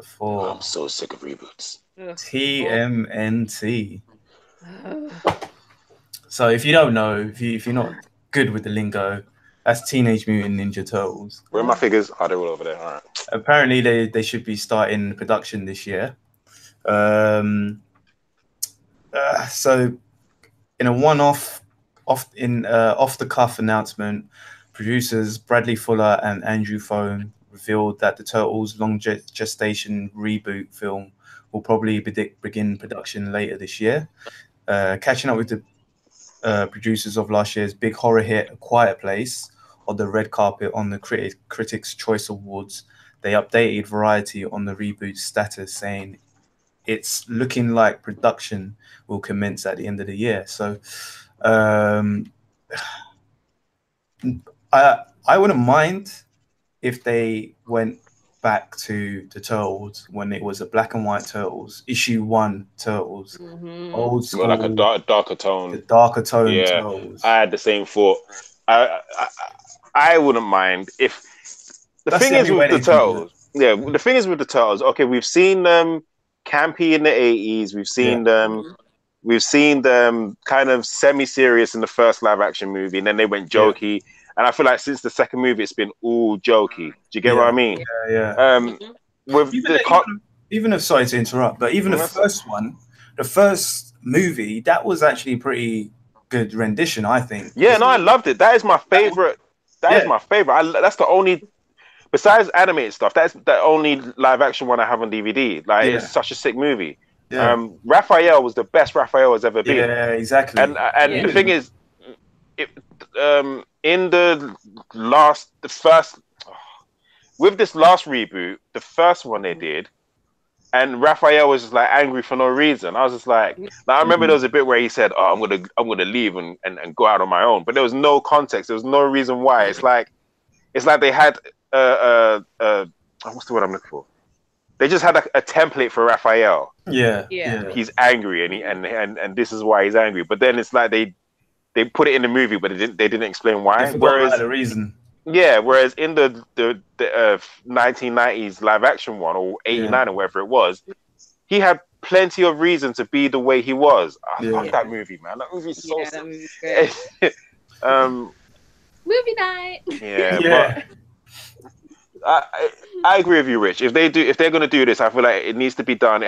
for. I'm so sick of reboots. TMNT. So if you don't know, if you're not good with the lingo, that's Teenage Mutant Ninja Turtles. Where are my figures? Oh, they're all over there. All right. Apparently, they should be starting production this year. So in a one-off, off the cuff announcement, producers Bradley Fuller and Andrew Fohn revealed that the Turtles' long gestation reboot film will probably begin production later this year. Catching up with the producers of last year's big horror hit A Quiet Place on the red carpet on the Critics' Choice Awards, they updated Variety on the reboot status, saying it's looking like production will commence at the end of the year. So I wouldn't mind if they went back to the Turtles when it was a black and white Turtles, issue 1 Turtles, old school, like a darker tone. The darker tone Turtles. I had the same thought. I wouldn't mind if the thing is with the Turtles. Yeah, the thing is with the Turtles. Okay, we've seen them campy in the 80s. We've seen them. We've seen them kind of semi-serious in the first live-action movie, and then they went jokey. Yeah. And I feel like since the second movie, it's been all jokey. Do you get what I mean? With even if, sorry to interrupt, but even the first one, the first movie, that was actually a pretty good rendition, I think. Yeah, no, I loved it. That is my favorite. That is my favorite. That's the only, besides animated stuff, that's the only live-action one I have on DVD. Like, it's such a sick movie. Yeah. Raphael was the best Raphael has ever been. Yeah, exactly. And the thing is, in with this last reboot, the first one they did, and Raphael was just like angry for no reason. I was just like I remember there was a bit where he said, "Oh, I'm gonna leave and go out on my own," but there was no context. There was no reason why. It's like they had what's the word I'm looking for? They just had a template for Raphael. Yeah. He's angry, and this is why he's angry. But then it's like they put it in the movie, but they didn't explain why. Whereas the reason. Yeah, whereas in the 1990s live action one, or 89 or whatever it was, he had plenty of reason to be the way he was. I love that movie, man. That movie's so that movie's great. Movie night. Yeah. But I agree with you, Rich. If they're gonna do this, I feel like it needs to be done.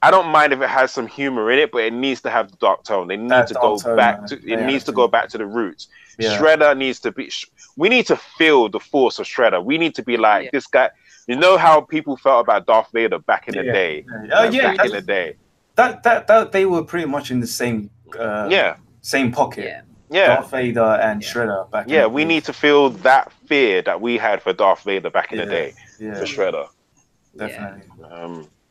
I don't mind if it has some humor in it, but it needs to have the dark tone. They need to go back to. It needs to go back to the roots. Yeah. Shredder needs to be. We need to feel the force of Shredder. We need to be like this guy. You know how people felt about Darth Vader back in the day. Back in the day. That they were pretty much in the same. Same pocket. Yeah. Darth Vader and Shredder back. Yeah, we need to feel that fear that we had for Darth Vader back in the day for Shredder. Definitely.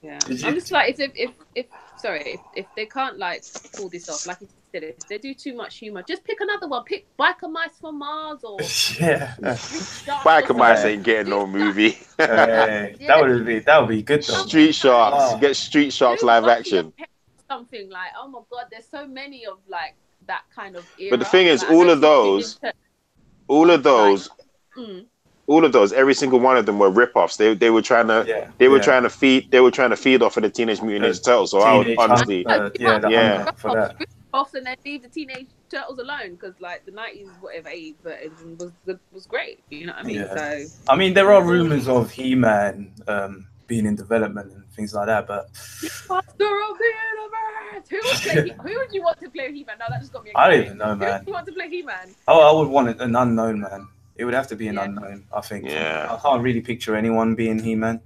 Yeah, I'm just like if they can't like pull this off, like you said, if they do too much humor, just pick another one. Pick Biker Mice from Mars or Biker Mice ain't getting no movie. That would be good though. Street Sharks, get Street Sharks live action. Something like, oh my god, there's so many of like that kind of era. But the thing is, all of those. all of those, Mm. all of those, every single one of them were rip-offs. They were trying to trying to feed off of the Teenage Mutant Ninja Turtles. So I would honestly, the hunger for that. Off and then leave the Teenage Turtles alone, because like the 90s whatever 80s version was great. You know what I mean? So I mean, there are rumors of He-Man being in development and things like that, but Master of the Universe. Who would you want to play He-Man? No, that just got me. I don't even know, man. Who would you want to play He-Man? Oh, I would want an unknown, man. It would have to be an unknown, I think. Yeah. I can't really picture anyone being He-Man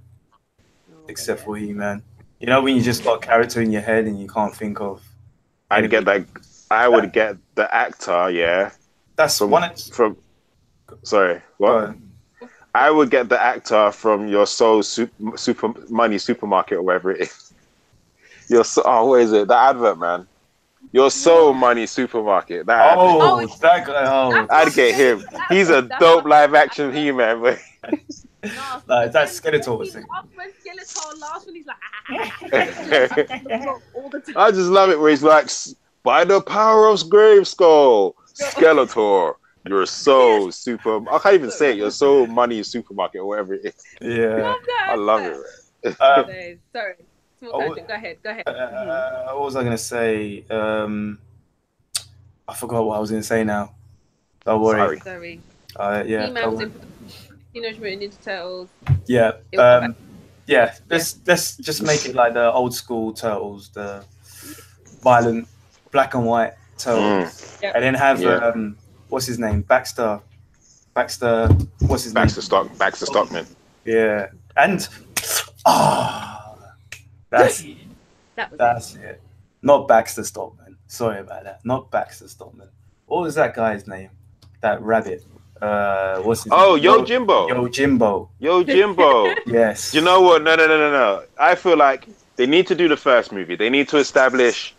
except for He-Man. You know, when you just got a character in your head and you can't think of. I would get the actor. Yeah. That's from. Sorry, what? I would get the actor from your Soul Super Money Supermarket or whatever it is. What is it? The advert, man. Your Soul Money Supermarket. That guy. I'd get him. He's a dope live action He-Man, but like that's Skeletor. Skeletor last one, he's like, I just love it where he's like, by the power of Graveskull, Skeletor, your soul super. I can't even say it. Your Soul Money Supermarket or whatever it is. Yeah, I love it. Sorry. Go ahead. What was I going to say? I forgot what I was going to say now. Don't worry. Sorry. Yeah. Teenage Mutant Ninja Turtles. Yeah. Let's just make it like the old school Turtles, the violent black and white Turtles, and then have what's his name? Baxter. What's his name? Baxter Stockman. Yeah, and that's it. Not Baxter Stockman. Sorry about that. Not Baxter Stockman. What was that guy's name? That rabbit. What's his name? Yo Jimbo. Yo Jimbo. Yes. You know what? No. I feel like they need to do the first movie. They need to establish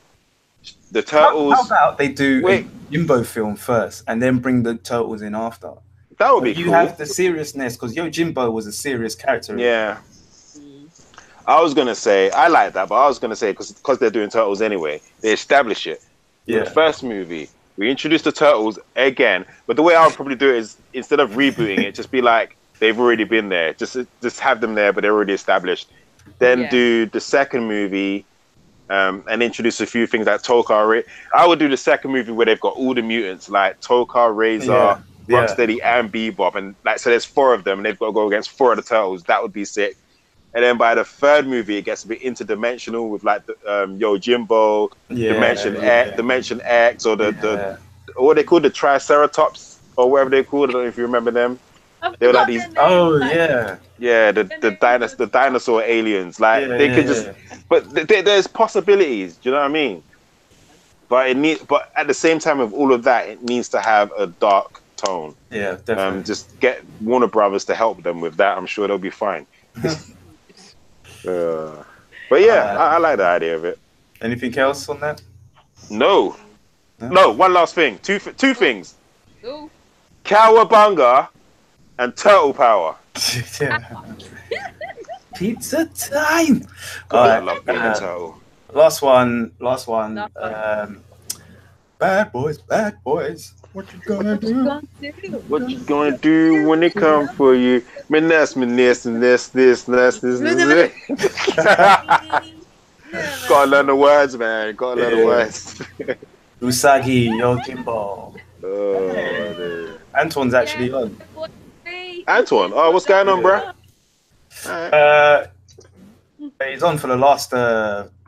the Turtles. How about they do a Jimbo film first and then bring the Turtles in after? That would be cool. You have the seriousness, because Yo Jimbo was a serious character. Yeah. I was gonna say I like that, but I was gonna say because they're doing Turtles anyway, they establish it. In the first movie, we introduce the Turtles again, but the way I would probably do it is instead of rebooting it, just be like they've already been there. Just have them there, but they're already established. Then do the second movie, and introduce a few things like Tokar. I would do the second movie where they've got all the mutants like Tokar, Razor, Rocksteady, and Bebop, and like so there's 4 of them, and they've got to go against 4 of the Turtles. That would be sick. And then by the third movie, it gets a bit interdimensional with like the Yo Jimbo, Dimension X, or the what they call the Triceratops or whatever they called. I don't know if you remember them. They were like these. The dinosaur aliens. Like they could just. But there's possibilities. Do you know what I mean? But at the same time, with all of that, it needs to have a dark tone. Yeah, definitely. Just get Warner Brothers to help them with that. I'm sure they'll be fine. But yeah, I like the idea of it. Anything else on that? No. One last thing. Two things. Ooh. Cowabunga and Turtle Power. Pizza time. I love being a turtle. Last one. Bad boys. What you gonna do? What you gonna do when they come for you? This. Gotta learn the words, man. Gotta learn the words. Usagi, Yo Jimbo. Dude. Antoine's actually on. Antoine, what's going on, bro? He's on for the last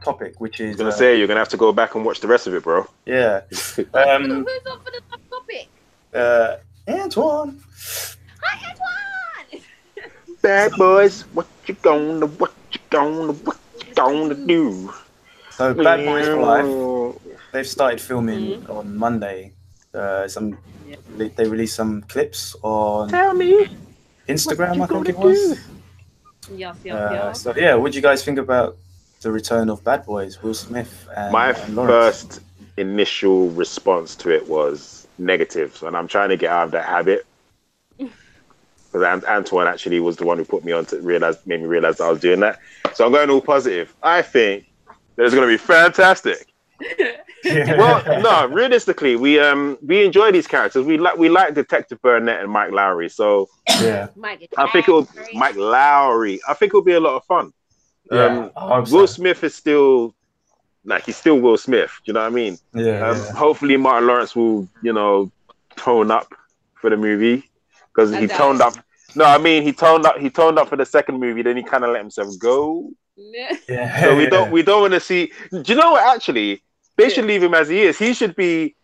topic, which is. I was gonna say you're gonna have to go back and watch the rest of it, bro. Yeah. Who's on for the last topic? Antoine. Hi, Antoine. Bad boys, what you gonna do? So Bad Boys for Life. They've started filming on Monday. They released some clips on Instagram, I think it was. Yes. So yeah, what do you guys think about the return of Bad Boys, Will Smith and Lawrence? First initial response to it was negative, and I'm trying to get out of that habit. Because Antoine actually was the one who put me on to made me realize that I was doing that. So I'm going all positive. I think that it's going to be fantastic. Well, no, realistically, we enjoy these characters. We like Detective Burnett and Mike Lowry. So yeah, I think it'll Mike Lowry. I think it'll be a lot of fun. Will Smith is still he's still Will Smith. Do you know what I mean? Yeah. Hopefully, Martin Lawrence will tone up for the movie because he toned up. No, I mean he toned up. He toned up for the second movie. Then he kind of let himself go. Yeah. So we don't want to see. Do you know what? Actually, they should leave him as he is. He should be.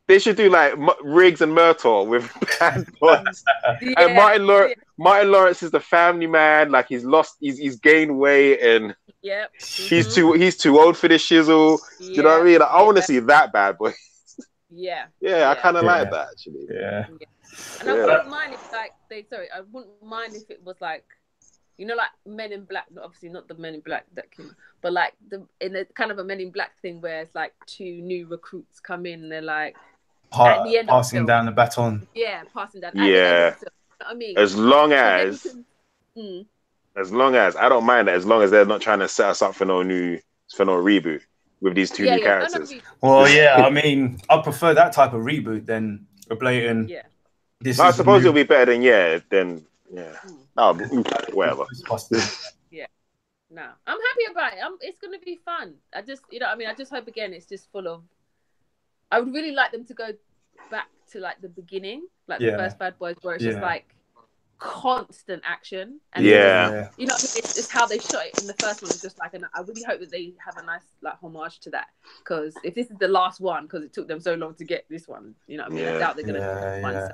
They should do like Riggs and Murtaugh with bad boys. And Martin Lawrence is the family man. Like he's lost. He's gained weight and he's too old for this shizzle. Do you know what I mean? Like, I want to see that bad boy. Yeah. I kind of like that actually. Yeah. And I wouldn't mind if I wouldn't mind if it was like, like Men in Black. Obviously not the Men in Black that came, but like in a kind of a Men in Black thing where it's like 2 new recruits come in and they're like at the end passing down the baton. Yeah, passing down. Yeah. You know what I mean, as long as I don't mind that, as long as they're not trying to set us up for no reboot with these 2 new characters. Well, yeah, I mean, I prefer that type of reboot than a blatant. Yeah. I suppose it'll be better than Oh, whatever. Yeah. No, I'm happy about it. It's going to be fun. I just, I just hope again it's just full of. I would really like them to go back to like the beginning, like the first Bad Boys, where it's just like constant action. And it's how they shot it in the first one. It's just like, and I really hope that they have a nice like homage to that, because if this is the last one, because it took them so long to get this one, I doubt they're gonna find it.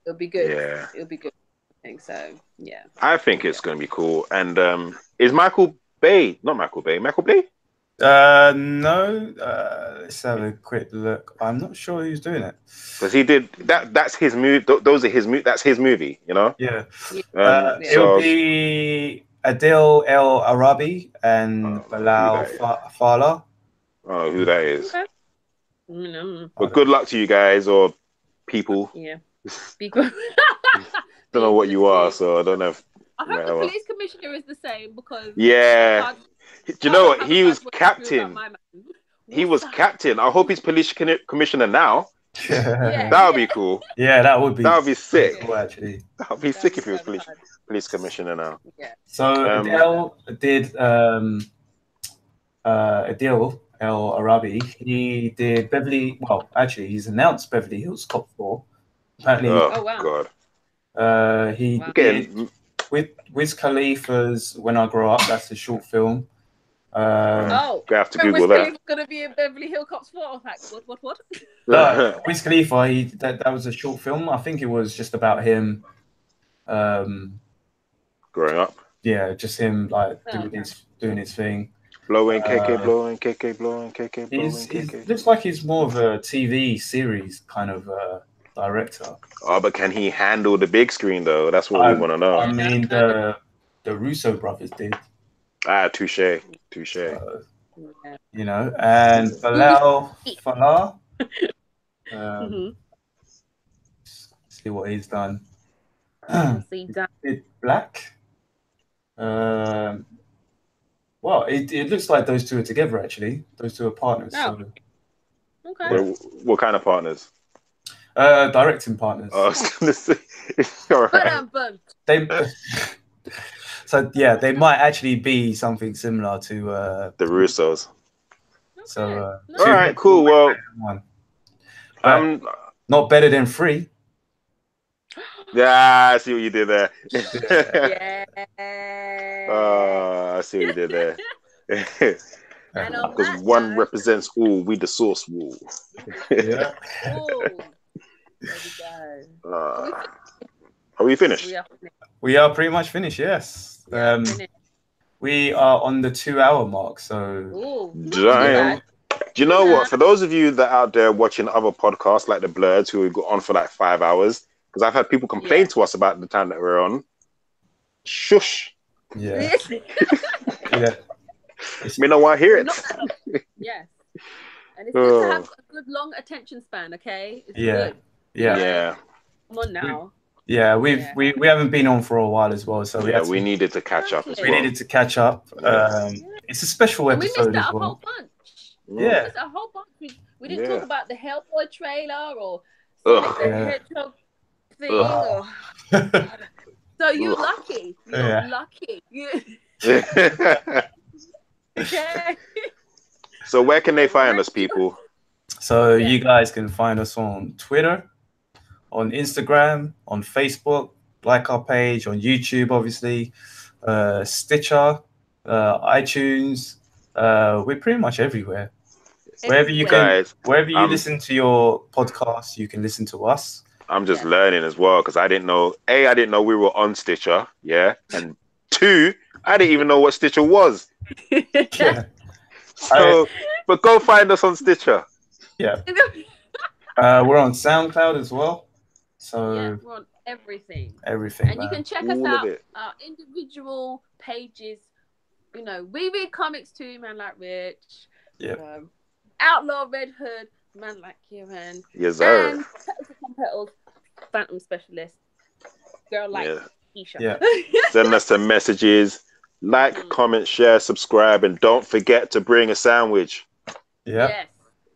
It'll be good. Yeah, it'll be good. So I think it's going to be cool. And is Michael Bay? Michael Bay. No. Let's have a quick look. I'm not sure who's doing it because he did that. That's his movie. Those are his. That's his movie. Yeah. It'll be Adil El Arabi and Bilal Fallah. Oh, who that is? Okay. But good luck to you guys or people. Yeah. Don't know what you are, so I don't know. I hope the police commissioner is the same, because do you know what? He was captain. He was captain. I hope he's police commissioner now. That would be cool. Yeah, that would be. That would be sick. Well, actually, that would be sick if he was police commissioner now. Yeah. So Adil did Adil El Arabi. He did Beverly. Well, actually, he's announced Beverly Hills Cop 4. Apparently. Oh wow. God. He did with Wiz Khalifa's "When I Grow Up." That's a short film. You have to Google that. Wiz gonna be in Beverly Hills Cops 4. Like, what? No, Wiz Khalifa. That was a short film. I think it was just about him. Growing up. Yeah, just him like doing his thing. Blowing KK, blowing KK, blowing KK, blowing KK. Looks like he's more of a TV series kind of director. Oh, but can he handle the big screen though? That's what we want to know. I mean, the Russo brothers did. Touche. And Bilal Fallah. See what he's done. Did Black. Well, it looks like those 2 are together actually. Those 2 are partners. Oh. So. Okay. What kind of partners? Directing partners. Oh, I was gonna say. All right. They might actually be something similar to the Russos. Okay. So all right, cool. Well, not better than 3. Yeah, I see what you did there. Yeah. I see what you did there. Because one represents all, we the source wall. Yeah. There we go. Are we finished? We are pretty much finished, yes. We are on the 2-hour mark, so... Do you know what? For those of you that are out there watching other podcasts like The Blurs, who have got on for like 5 hours, because I've had people complain to us about the time that we're on. Shush. Yeah. Me no want to hear it. Yes. And it's good to have a good long attention span, okay? It's good. Yeah. Come on now. We haven't been on for a while as well, so we needed to catch up as well. We needed to catch up. It's a special episode we missed as well. A whole bunch. Yeah. A whole bunch. We didn't talk about the Hellboy trailer or Sonic the Hedgehog thing. Or... So you're lucky. You're lucky. Okay. So where can they find us, people? So you guys can find us on Twitter, on Instagram, on Facebook, like our page, on YouTube, obviously, Stitcher, iTunes. We're pretty much everywhere. Wherever you listen to your podcast, you can listen to us. I'm just learning as well because I didn't know. A, I didn't know we were on Stitcher. Yeah, and 2, I didn't even know what Stitcher was. So, but go find us on Stitcher. Yeah. We're on SoundCloud as well. So we're on everything. Everything. And you can check us out our individual pages. You know, we read comics too, man like Rich. Yeah. Outlaw Red Hood, man like Kieran. Yes, sir. And Petals, Phantom Specialist, girl like Isha. Yeah. Send us some messages. Like, comment, share, subscribe, and don't forget to bring a sandwich. Yeah. Yes.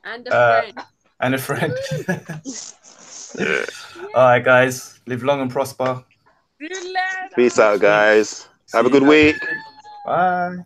And a friend. And a friend. All right, guys. Live long and prosper. Peace out, guys. Have a good week. Bye.